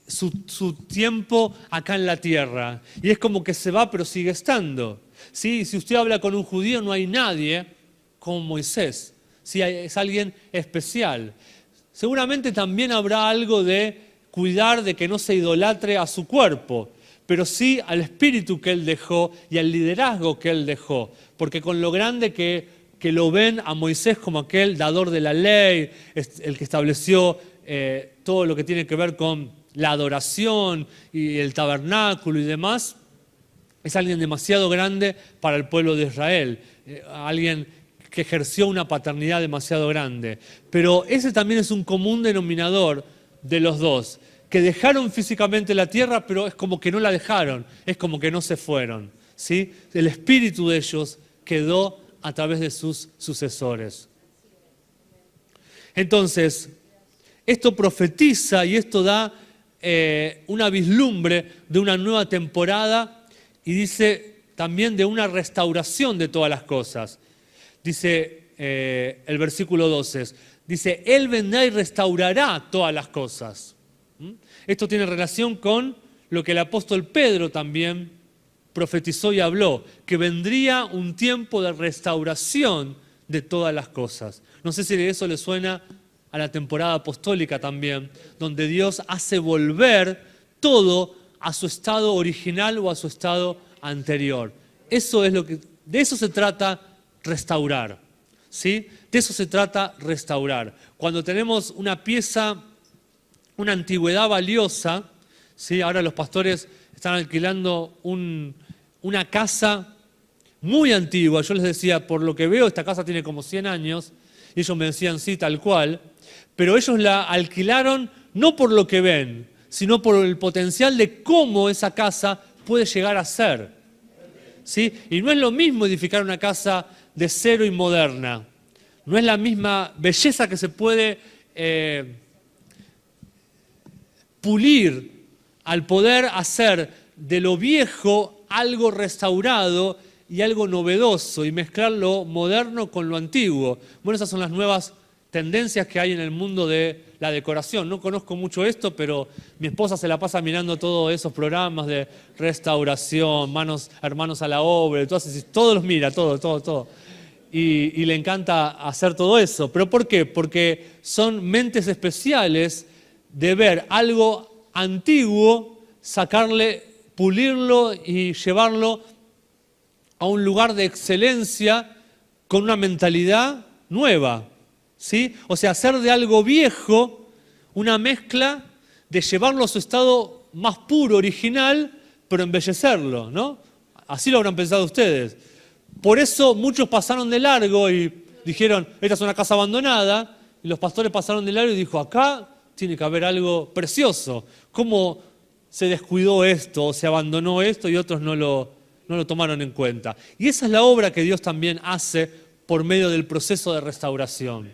su tiempo acá en la tierra. Y es como que se va pero sigue estando. ¿Sí? Si usted habla con un judío, no hay nadie como Moisés. ¿Sí? Es alguien especial. Seguramente también habrá algo de cuidar de que no se idolatre a su cuerpo, pero sí al espíritu que él dejó y al liderazgo que él dejó. Porque con lo grande que lo ven a Moisés como aquel dador de la ley, el que estableció todo lo que tiene que ver con la adoración y el tabernáculo y demás, es alguien demasiado grande para el pueblo de Israel, alguien que ejerció una paternidad demasiado grande. Pero ese también es un común denominador de los dos, que dejaron físicamente la tierra, pero es como que no la dejaron, es como que no se fueron, ¿sí? El espíritu de ellos quedó a través de sus sucesores. Entonces, esto profetiza y esto da una vislumbre de una nueva temporada y dice también de una restauración de todas las cosas. Dice el versículo 12, dice, Él vendrá y restaurará todas las cosas. Esto tiene relación con lo que el apóstol Pedro también profetizó y habló, que vendría un tiempo de restauración de todas las cosas. No sé si eso le suena a la temporada apostólica también, donde Dios hace volver todo a su estado original o a su estado anterior. Eso es de eso se trata restaurar, ¿sí? De eso se trata restaurar. Cuando tenemos una pieza, una antigüedad valiosa, ¿sí? Ahora los pastores están alquilando una casa muy antigua. Yo les decía, por lo que veo, esta casa tiene como 100 años, y ellos me decían, sí, tal cual, pero ellos la alquilaron no por lo que ven, sino por el potencial de cómo esa casa puede llegar a ser, ¿sí? Y no es lo mismo edificar una casa de cero y moderna, no es la misma belleza que se puede pulir al poder hacer de lo viejo algo restaurado y algo novedoso y mezclar lo moderno con lo antiguo. Bueno, esas son las nuevas tendencias que hay en el mundo de la decoración. No conozco mucho esto, pero mi esposa se la pasa mirando todos esos programas de restauración, hermanos a la obra, todos los mira, todo. Y le encanta hacer todo eso. ¿Pero por qué? Porque son mentes especiales de ver algo antiguo, sacarle, pulirlo y llevarlo a un lugar de excelencia con una mentalidad nueva, ¿sí? O sea, hacer de algo viejo una mezcla de llevarlo a su estado más puro, original, pero embellecerlo, ¿no? Así lo habrán pensado ustedes. Por eso muchos pasaron de largo y dijeron, esta es una casa abandonada, y los pastores pasaron de largo y dijo, acá tiene que haber algo precioso. ¿Cómo se descuidó esto o se abandonó esto y otros no lo tomaron en cuenta? Y esa es la obra que Dios también hace por medio del proceso de restauración.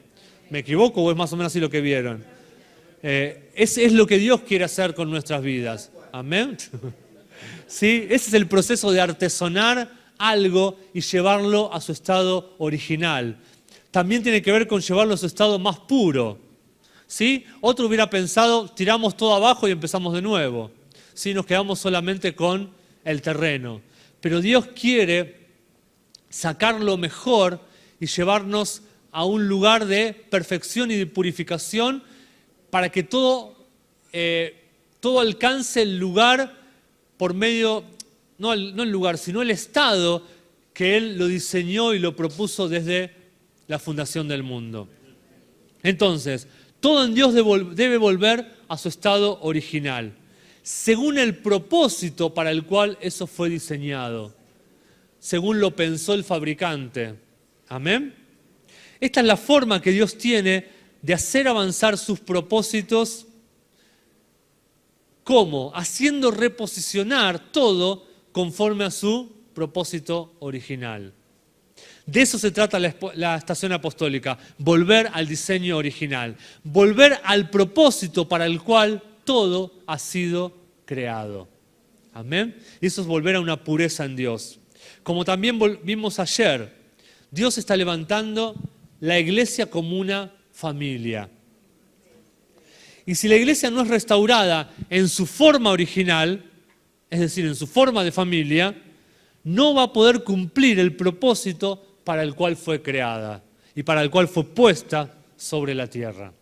¿Me equivoco o es más o menos así lo que vieron? Es lo que Dios quiere hacer con nuestras vidas. ¿Amén? ¿Sí? Ese es el proceso de artesonar algo y llevarlo a su estado original. También tiene que ver con llevarlo a su estado más puro, ¿sí? Otro hubiera pensado, tiramos todo abajo y empezamos de nuevo, ¿sí? Nos quedamos solamente con el terreno. Pero Dios quiere sacar lo mejor y llevarnos a un lugar de perfección y de purificación para que todo alcance el lugar por medio, no el lugar, sino el estado que Él lo diseñó y lo propuso desde la fundación del mundo. Entonces, todo en Dios debe volver a su estado original, según el propósito para el cual eso fue diseñado, según lo pensó el fabricante. ¿Amén? Esta es la forma que Dios tiene de hacer avanzar sus propósitos. ¿Cómo? Haciendo reposicionar todo conforme a su propósito original. De eso se trata la estación apostólica, volver al diseño original, volver al propósito para el cual todo ha sido creado. Amén. Y eso es volver a una pureza en Dios. Como también vimos ayer, Dios está levantando la iglesia como una familia. Y si la iglesia no es restaurada en su forma original, es decir, en su forma de familia, no va a poder cumplir el propósito para el cual fue creada y para el cual fue puesta sobre la tierra.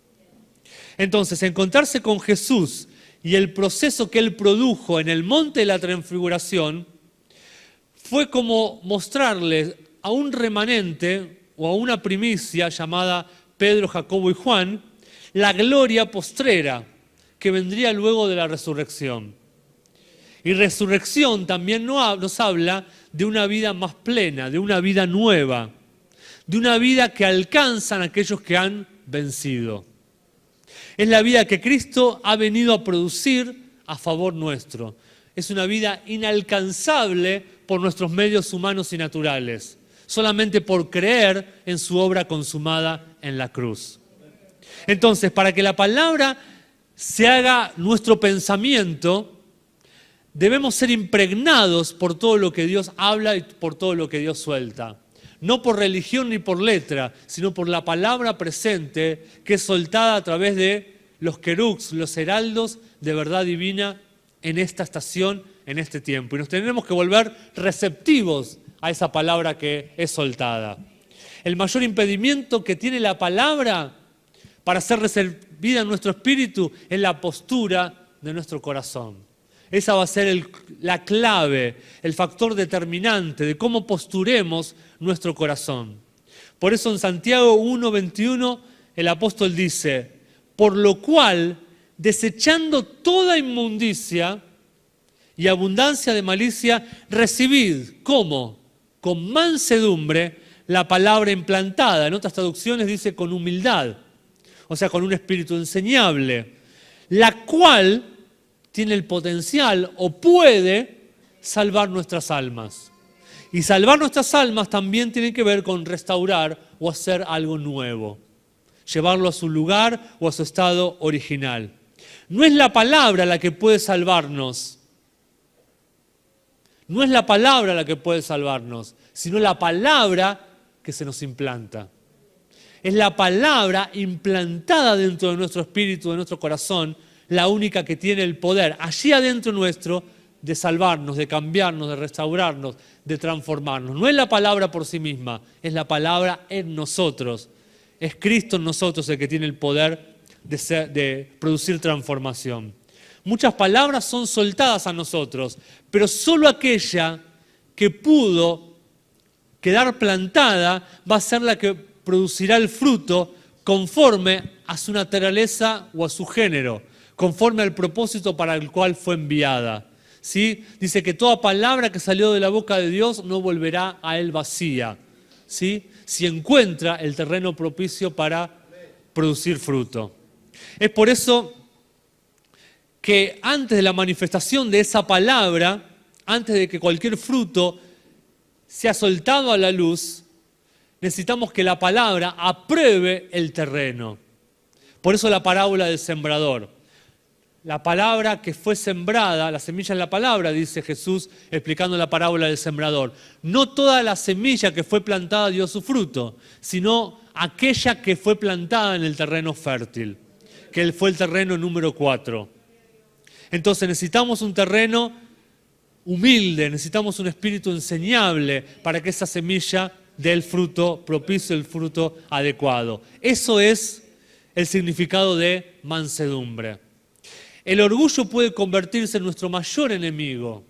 Entonces, encontrarse con Jesús y el proceso que Él produjo en el monte de la transfiguración fue como mostrarle a un remanente o a una primicia llamada Pedro, Jacobo y Juan la gloria postrera que vendría luego de la resurrección. Y resurrección también nos habla de una vida más plena, de una vida nueva, de una vida que alcanzan aquellos que han vencido. Es la vida que Cristo ha venido a producir a favor nuestro. Es una vida inalcanzable por nuestros medios humanos y naturales, solamente por creer en su obra consumada en la cruz. Entonces, para que la palabra se haga nuestro pensamiento, debemos ser impregnados por todo lo que Dios habla y por todo lo que Dios suelta. No por religión ni por letra, sino por la palabra presente que es soltada a través de los querubs, los heraldos de verdad divina en esta estación, en este tiempo. Y nos tenemos que volver receptivos a esa palabra que es soltada. El mayor impedimento que tiene la palabra para ser recibida en nuestro espíritu es la postura de nuestro corazón. Esa va a ser la clave, el factor determinante de cómo posturemos nuestro corazón. Por eso en Santiago 1:21 el apóstol dice: por lo cual, desechando toda inmundicia y abundancia de malicia, recibid, ¿cómo? Con mansedumbre la palabra implantada. En otras traducciones dice con humildad, o sea, con un espíritu enseñable, la cual tiene el potencial o puede salvar nuestras almas. Y salvar nuestras almas también tiene que ver con restaurar o hacer algo nuevo, llevarlo a su lugar o a su estado original. No es la palabra la que puede salvarnos, no es la palabra la que puede salvarnos, sino la palabra que se nos implanta. Es la palabra implantada dentro de nuestro espíritu, de nuestro corazón, la única que tiene el poder, allí adentro nuestro, de salvarnos, de cambiarnos, de restaurarnos, de transformarnos. No es la palabra por sí misma, es la palabra en nosotros. Es Cristo en nosotros el que tiene el poder de producir transformación. Muchas palabras son soltadas a nosotros, pero solo aquella que pudo quedar plantada va a ser la que producirá el fruto conforme a su naturaleza o a su género, conforme al propósito para el cual fue enviada. ¿Sí? Dice que toda palabra que salió de la boca de Dios no volverá a él vacía, ¿sí? Si encuentra el terreno propicio para producir fruto. Es por eso que antes de la manifestación de esa palabra, antes de que cualquier fruto sea soltado a la luz, necesitamos que la palabra apruebe el terreno. Por eso la parábola del sembrador. La palabra que fue sembrada, la semilla es la palabra, dice Jesús explicando la parábola del sembrador. No toda la semilla que fue plantada dio su fruto, sino aquella que fue plantada en el terreno fértil, que fue el terreno número 4. Entonces necesitamos un terreno humilde, necesitamos un espíritu enseñable para que esa semilla dé el fruto propicio, el fruto adecuado. Eso es el significado de mansedumbre. El orgullo puede convertirse en nuestro mayor enemigo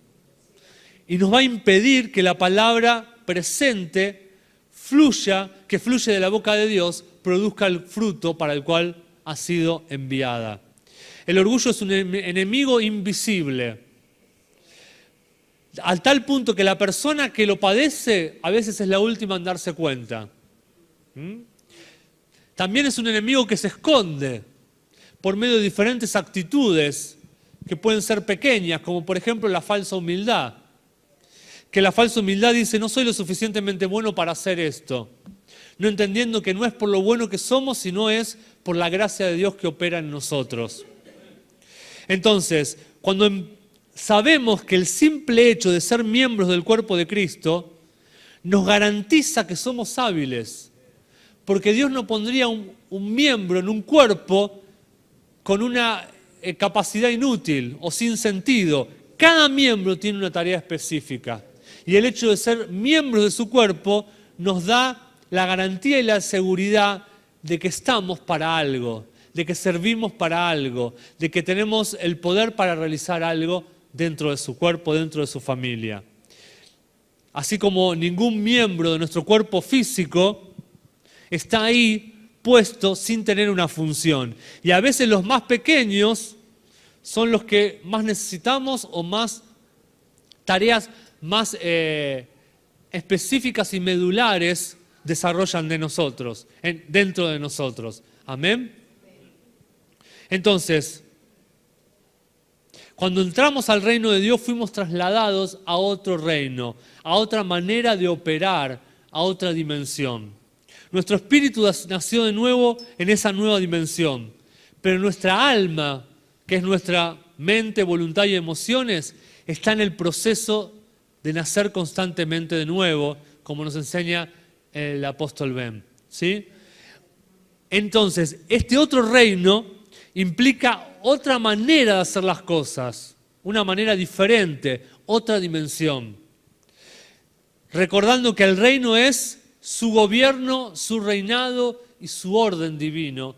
y nos va a impedir que la palabra presente que fluye de la boca de Dios, produzca el fruto para el cual ha sido enviada. El orgullo es un enemigo invisible, al tal punto que la persona que lo padece a veces es la última en darse cuenta. También es un enemigo que se esconde por medio de diferentes actitudes que pueden ser pequeñas, como por ejemplo la falsa humildad. Que la falsa humildad dice: no soy lo suficientemente bueno para hacer esto. No entendiendo que no es por lo bueno que somos, sino es por la gracia de Dios que opera en nosotros. Entonces, cuando sabemos que el simple hecho de ser miembros del cuerpo de Cristo nos garantiza que somos hábiles, porque Dios no pondría un miembro en un cuerpo con una capacidad inútil o sin sentido. Cada miembro tiene una tarea específica y el hecho de ser miembros de su cuerpo nos da la garantía y la seguridad de que estamos para algo, de que servimos para algo, de que tenemos el poder para realizar algo dentro de su cuerpo, dentro de su familia. Así como ningún miembro de nuestro cuerpo físico está ahí puesto sin tener una función. Y a veces los más pequeños son los que más necesitamos o más tareas más específicas y medulares desarrollan dentro de nosotros. Amén. Entonces, cuando entramos al reino de Dios, fuimos trasladados a otro reino, a otra manera de operar, a otra dimensión. Nuestro espíritu nació de nuevo en esa nueva dimensión, pero nuestra alma, que es nuestra mente, voluntad y emociones, está en el proceso de nacer constantemente de nuevo, como nos enseña el apóstol Ben, ¿sí? Entonces, este otro reino implica otra manera de hacer las cosas, una manera diferente, otra dimensión. Recordando que el reino es su gobierno, su reinado y su orden divino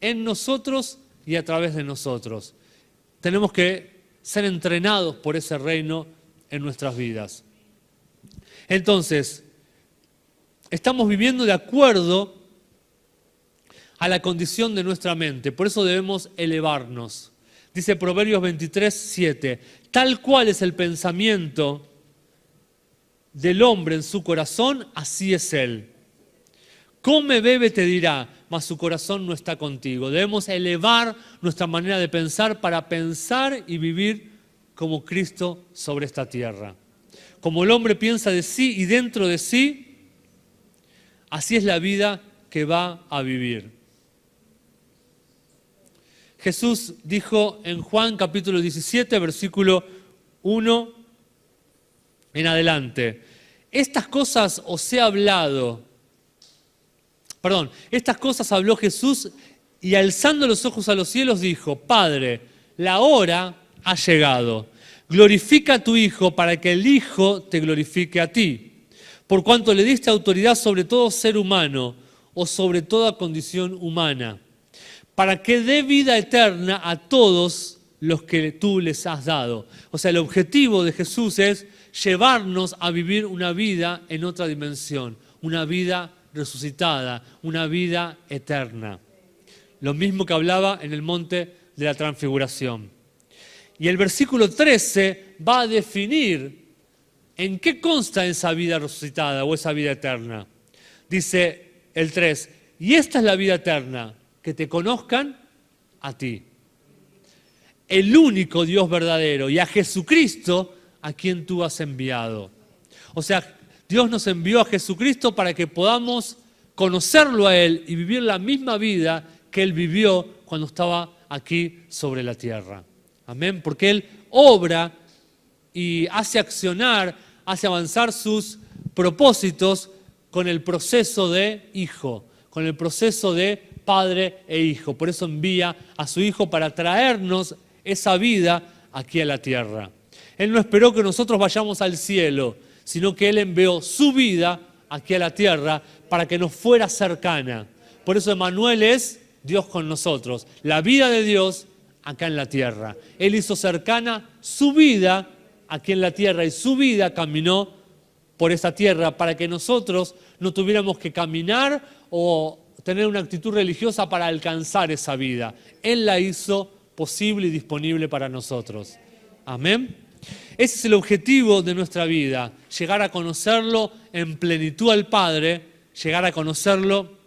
en nosotros y a través de nosotros. Tenemos que ser entrenados por ese reino en nuestras vidas. Entonces, estamos viviendo de acuerdo a la condición de nuestra mente, por eso debemos elevarnos. Dice Proverbios 23:7, tal cual es el pensamiento del hombre en su corazón, así es él. Come, bebe, te dirá, mas su corazón no está contigo. Debemos elevar nuestra manera de pensar para pensar y vivir como Cristo sobre esta tierra. Como el hombre piensa de sí y dentro de sí, así es la vida que va a vivir. Jesús dijo en Juan capítulo 17, versículo 1 en adelante, estas cosas habló Jesús y alzando los ojos a los cielos dijo, Padre, la hora ha llegado, glorifica a tu Hijo para que el Hijo te glorifique a ti, por cuanto le diste autoridad sobre todo ser humano o sobre toda condición humana, para que dé vida eterna a todos los que tú les has dado. O sea, el objetivo de Jesús es llevarnos a vivir una vida en otra dimensión, una vida resucitada, una vida eterna. Lo mismo que hablaba en el monte de la transfiguración. Y el versículo 13 va a definir en qué consta esa vida resucitada o esa vida eterna. Dice el 3, y esta es la vida eterna, que te conozcan a ti, el único Dios verdadero, y a Jesucristo a quien tú has enviado. O sea, Dios nos envió a Jesucristo para que podamos conocerlo a Él y vivir la misma vida que Él vivió cuando estaba aquí sobre la tierra. Amén, porque Él obra y hace accionar, hace avanzar sus propósitos con el proceso de hijo, con el proceso de padre e hijo. Por eso envía a su Hijo para traernos esa vida aquí a la tierra. Él no esperó que nosotros vayamos al cielo, sino que Él envió su vida aquí a la tierra para que nos fuera cercana. Por eso Emmanuel es Dios con nosotros, la vida de Dios acá en la tierra. Él hizo cercana su vida aquí en la tierra y su vida caminó por esta tierra para que nosotros no tuviéramos que caminar o tener una actitud religiosa para alcanzar esa vida. Él la hizo posible y disponible para nosotros. Amén. Ese es el objetivo de nuestra vida, llegar a conocerlo en plenitud al Padre, llegar a conocerlo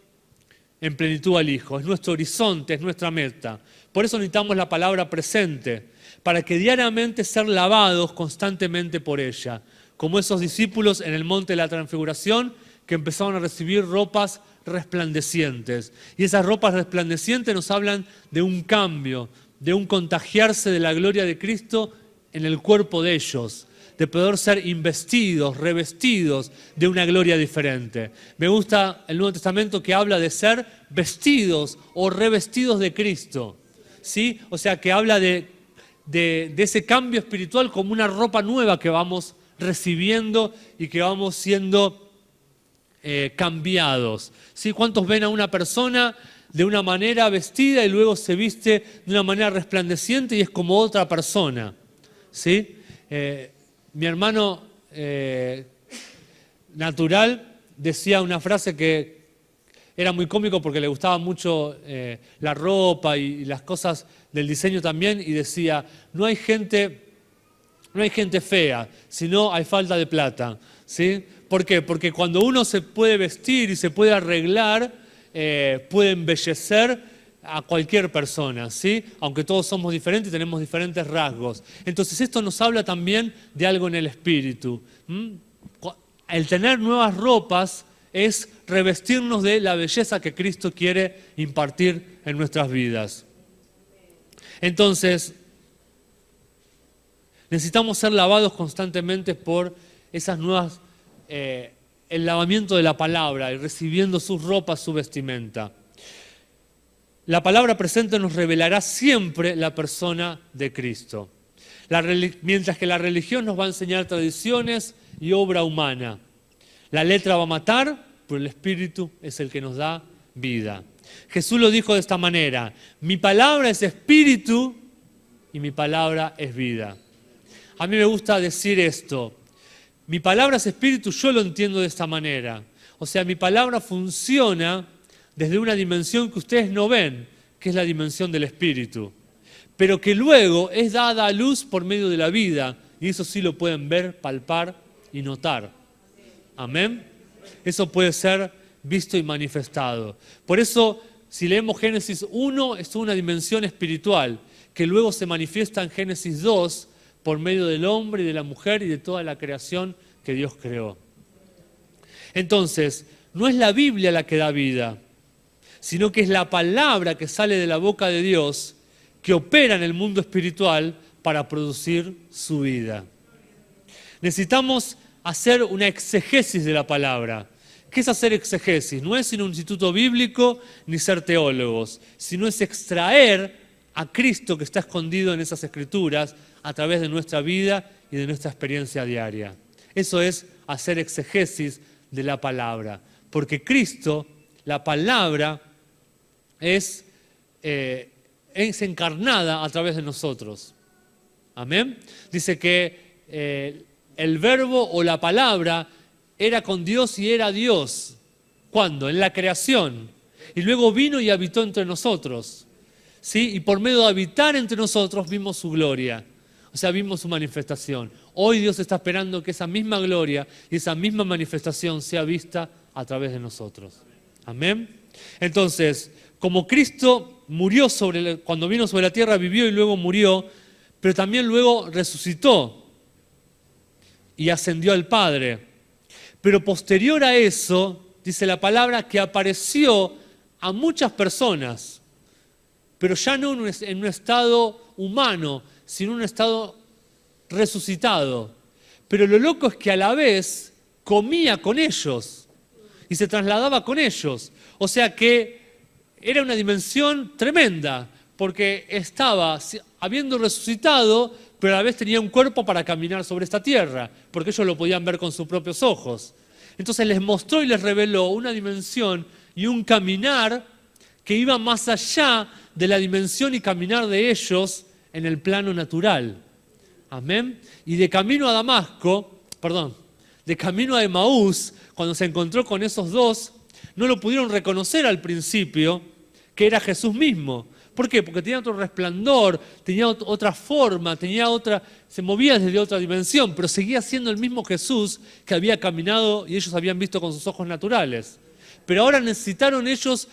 en plenitud al Hijo. Es nuestro horizonte, es nuestra meta. Por eso necesitamos la palabra presente, para que diariamente ser lavados constantemente por ella, como esos discípulos en el monte de la transfiguración que empezaron a recibir ropas resplandecientes. Y esas ropas resplandecientes nos hablan de un cambio, de un contagiarse de la gloria de Cristo en el cuerpo de ellos, de poder ser investidos, revestidos de una gloria diferente. Me gusta el Nuevo Testamento que habla de ser vestidos o revestidos de Cristo, ¿sí? O sea, que habla de ese cambio espiritual como una ropa nueva que vamos recibiendo y que vamos siendo cambiados. ¿Sí? ¿Cuántos ven a una persona de una manera vestida y luego se viste de una manera resplandeciente y es como otra persona? ¿Sí? Mi hermano natural decía una frase que era muy cómico porque le gustaba mucho la ropa y las cosas del diseño también y decía, no hay gente fea, sino hay falta de plata. ¿Sí? ¿Por qué? Porque cuando uno se puede vestir y se puede arreglar, puede embellecer a cualquier persona, ¿sí? Aunque todos somos diferentes y tenemos diferentes rasgos. Entonces esto nos habla también de algo en el espíritu. El tener nuevas ropas es revestirnos de la belleza que Cristo quiere impartir en nuestras vidas. Entonces, necesitamos ser lavados constantemente por esas nuevas, el lavamiento de la palabra y recibiendo sus ropas, su vestimenta. La palabra presente nos revelará siempre la persona de Cristo. Mientras que la religión nos va a enseñar tradiciones y obra humana. La letra va a matar, pero el Espíritu es el que nos da vida. Jesús lo dijo de esta manera, mi palabra es espíritu y mi palabra es vida. A mí me gusta decir esto, mi palabra es espíritu, yo lo entiendo de esta manera. O sea, mi palabra funciona desde una dimensión que ustedes no ven, que es la dimensión del espíritu, pero que luego es dada a luz por medio de la vida, y eso sí lo pueden ver, palpar y notar. Amén. Eso puede ser visto y manifestado. Por eso, si leemos Génesis 1, es una dimensión espiritual, que luego se manifiesta en Génesis 2, por medio del hombre y de la mujer y de toda la creación que Dios creó. Entonces, no es la Biblia la que da vida, sino que es la palabra que sale de la boca de Dios que opera en el mundo espiritual para producir su vida. Necesitamos hacer una exegesis de la palabra. ¿Qué es hacer exegesis? No es ir a un instituto bíblico ni ser teólogos, sino es extraer a Cristo que está escondido en esas escrituras a través de nuestra vida y de nuestra experiencia diaria. Eso es hacer exegesis de la palabra, porque Cristo, la palabra, es encarnada a través de nosotros. Amén. Dice que el verbo o la palabra era con Dios y era Dios. ¿Cuándo? En la creación. Y luego vino y habitó entre nosotros. ¿Sí? Y por medio de habitar entre nosotros vimos su gloria. O sea, vimos su manifestación. Hoy Dios está esperando que esa misma gloria y esa misma manifestación sea vista a través de nosotros. Amén. Entonces, como Cristo murió cuando vino sobre la tierra, vivió y luego murió, pero también luego resucitó y ascendió al Padre. Pero posterior a eso, dice la palabra, que apareció a muchas personas, pero ya no en un estado humano, sino en un estado resucitado. Pero lo loco es que a la vez comía con ellos y se trasladaba con ellos. O sea que era una dimensión tremenda, porque estaba habiendo resucitado, pero a la vez tenía un cuerpo para caminar sobre esta tierra, porque ellos lo podían ver con sus propios ojos. Entonces les mostró y les reveló una dimensión y un caminar que iba más allá de la dimensión y caminar de ellos en el plano natural. Amén. Y de camino a de camino a Emaús, cuando se encontró con esos dos, no lo pudieron reconocer al principio que era Jesús mismo. ¿Por qué? Porque tenía otro resplandor, tenía otra forma, se movía desde otra dimensión, pero seguía siendo el mismo Jesús que había caminado y ellos habían visto con sus ojos naturales. Pero ahora necesitaron ellos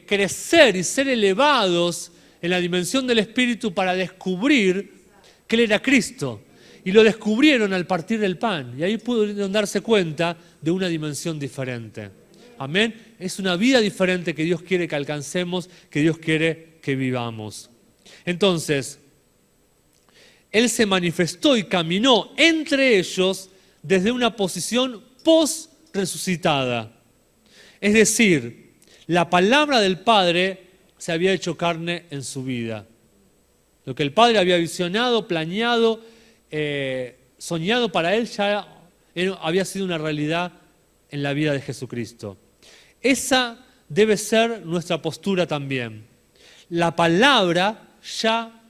crecer y ser elevados en la dimensión del Espíritu para descubrir que Él era Cristo. Y lo descubrieron al partir del pan. Y ahí pudieron darse cuenta de una dimensión diferente. Amén. Es una vida diferente que Dios quiere que alcancemos, que Dios quiere que vivamos. Entonces, Él se manifestó y caminó entre ellos desde una posición post-resucitada. Es decir, la palabra del Padre se había hecho carne en su vida. Lo que el Padre había visionado, planeado, soñado para Él ya había sido una realidad en la vida de Jesucristo. Esa debe ser nuestra postura también. La palabra ya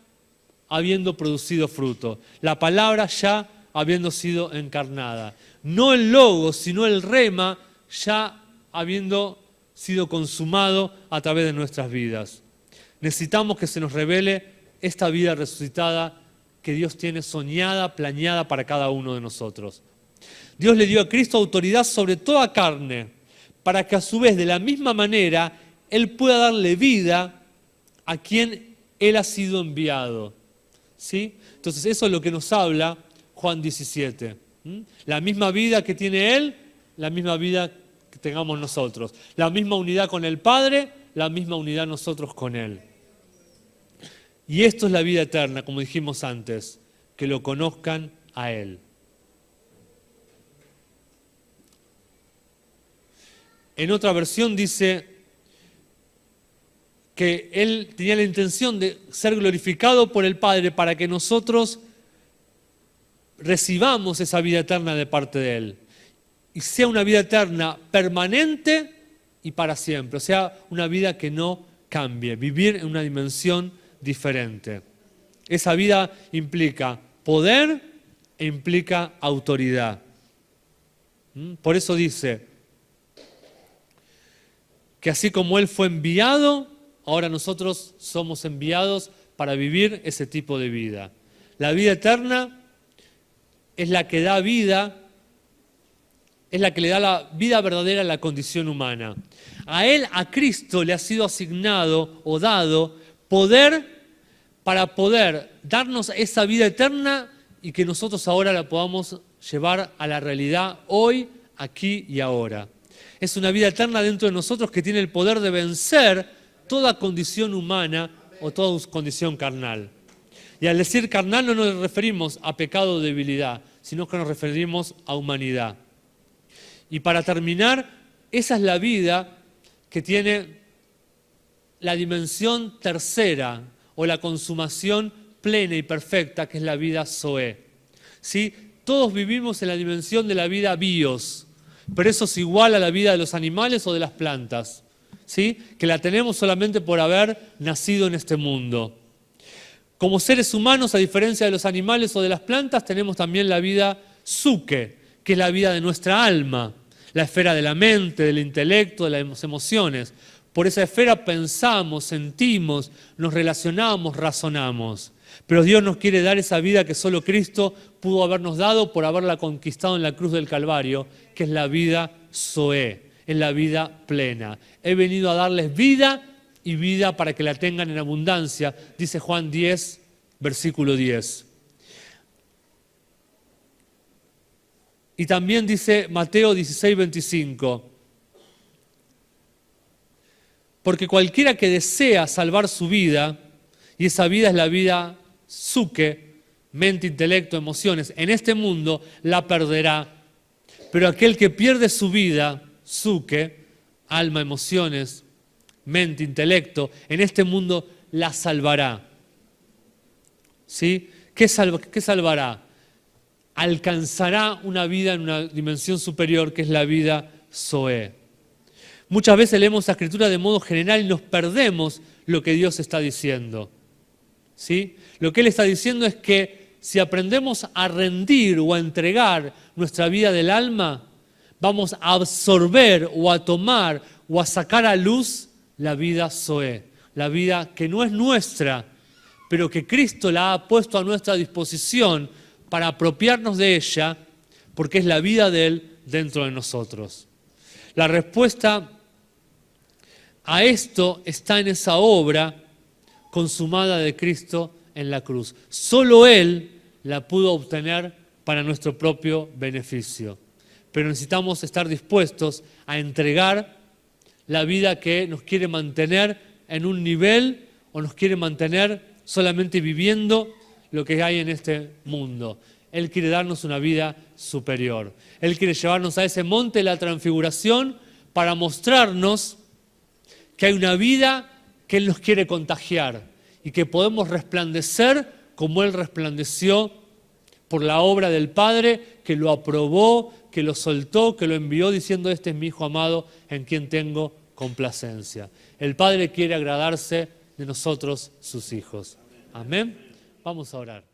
habiendo producido fruto. La palabra ya habiendo sido encarnada. No el logos, sino el rema ya habiendo sido consumado a través de nuestras vidas. Necesitamos que se nos revele esta vida resucitada que Dios tiene soñada, planeada para cada uno de nosotros. Dios le dio a Cristo autoridad sobre toda carne, para que a su vez, de la misma manera, Él pueda darle vida a quien Él ha sido enviado. ¿Sí? Entonces eso es lo que nos habla Juan 17. La misma vida que tiene Él, la misma vida que tengamos nosotros. La misma unidad con el Padre, la misma unidad nosotros con Él. Y esto es la vida eterna, como dijimos antes, que lo conozcan a Él. En otra versión dice que Él tenía la intención de ser glorificado por el Padre para que nosotros recibamos esa vida eterna de parte de Él. Y sea una vida eterna permanente y para siempre. O sea, una vida que no cambie, vivir en una dimensión diferente. Esa vida implica poder e implica autoridad. Por eso dice que así como Él fue enviado, ahora nosotros somos enviados para vivir ese tipo de vida. La vida eterna es la que da vida, es la que le da la vida verdadera a la condición humana. A Él, a Cristo, le ha sido asignado o dado poder para poder darnos esa vida eterna y que nosotros ahora la podamos llevar a la realidad hoy, aquí y ahora. Es una vida eterna dentro de nosotros que tiene el poder de vencer toda condición humana o toda condición carnal. Y al decir carnal no nos referimos a pecado o debilidad, sino que nos referimos a humanidad. Y para terminar, esa es la vida que tiene la dimensión tercera o la consumación plena y perfecta, que es la vida Zoé. ¿Sí? Todos vivimos en la dimensión de la vida bios, pero eso es igual a la vida de los animales o de las plantas, ¿sí? Que la tenemos solamente por haber nacido en este mundo. Como seres humanos, a diferencia de los animales o de las plantas, tenemos también la vida psuke, que es la vida de nuestra alma, la esfera de la mente, del intelecto, de las emociones. Por esa esfera pensamos, sentimos, nos relacionamos, razonamos. Pero Dios nos quiere dar esa vida que solo Cristo pudo habernos dado por haberla conquistado en la cruz del Calvario, que es la vida Zoé, es la vida plena. He venido a darles vida y vida para que la tengan en abundancia, dice Juan 10, versículo 10. Y también dice Mateo 16, 25. Porque cualquiera que desea salvar su vida, y esa vida es la vida psuke, mente, intelecto, emociones, en este mundo la perderá. Pero aquel que pierde su vida, psuke, alma, emociones, mente, intelecto, en este mundo la salvará. ¿Sí? ¿Qué salvará? Alcanzará una vida en una dimensión superior, que es la vida Zoé. Muchas veces leemos la Escritura de modo general y nos perdemos lo que Dios está diciendo. ¿Sí? Lo que Él está diciendo es que si aprendemos a rendir o a entregar nuestra vida del alma, vamos a absorber o a tomar o a sacar a luz la vida Zoé, la vida que no es nuestra, pero que Cristo la ha puesto a nuestra disposición para apropiarnos de ella, porque es la vida de Él dentro de nosotros. La respuesta a esto está en esa obra consumada de Cristo en la cruz. Solo Él la pudo obtener para nuestro propio beneficio. Pero necesitamos estar dispuestos a entregar la vida que nos quiere mantener en un nivel o nos quiere mantener solamente viviendo lo que hay en este mundo. Él quiere darnos una vida superior. Él quiere llevarnos a ese monte de la transfiguración para mostrarnos que hay una vida que Él nos quiere contagiar y que podemos resplandecer como Él resplandeció por la obra del Padre, que lo aprobó, que lo soltó, que lo envió diciendo: este es mi Hijo amado en quien tengo complacencia. El Padre quiere agradarse de nosotros, sus hijos. Amén. Vamos a orar.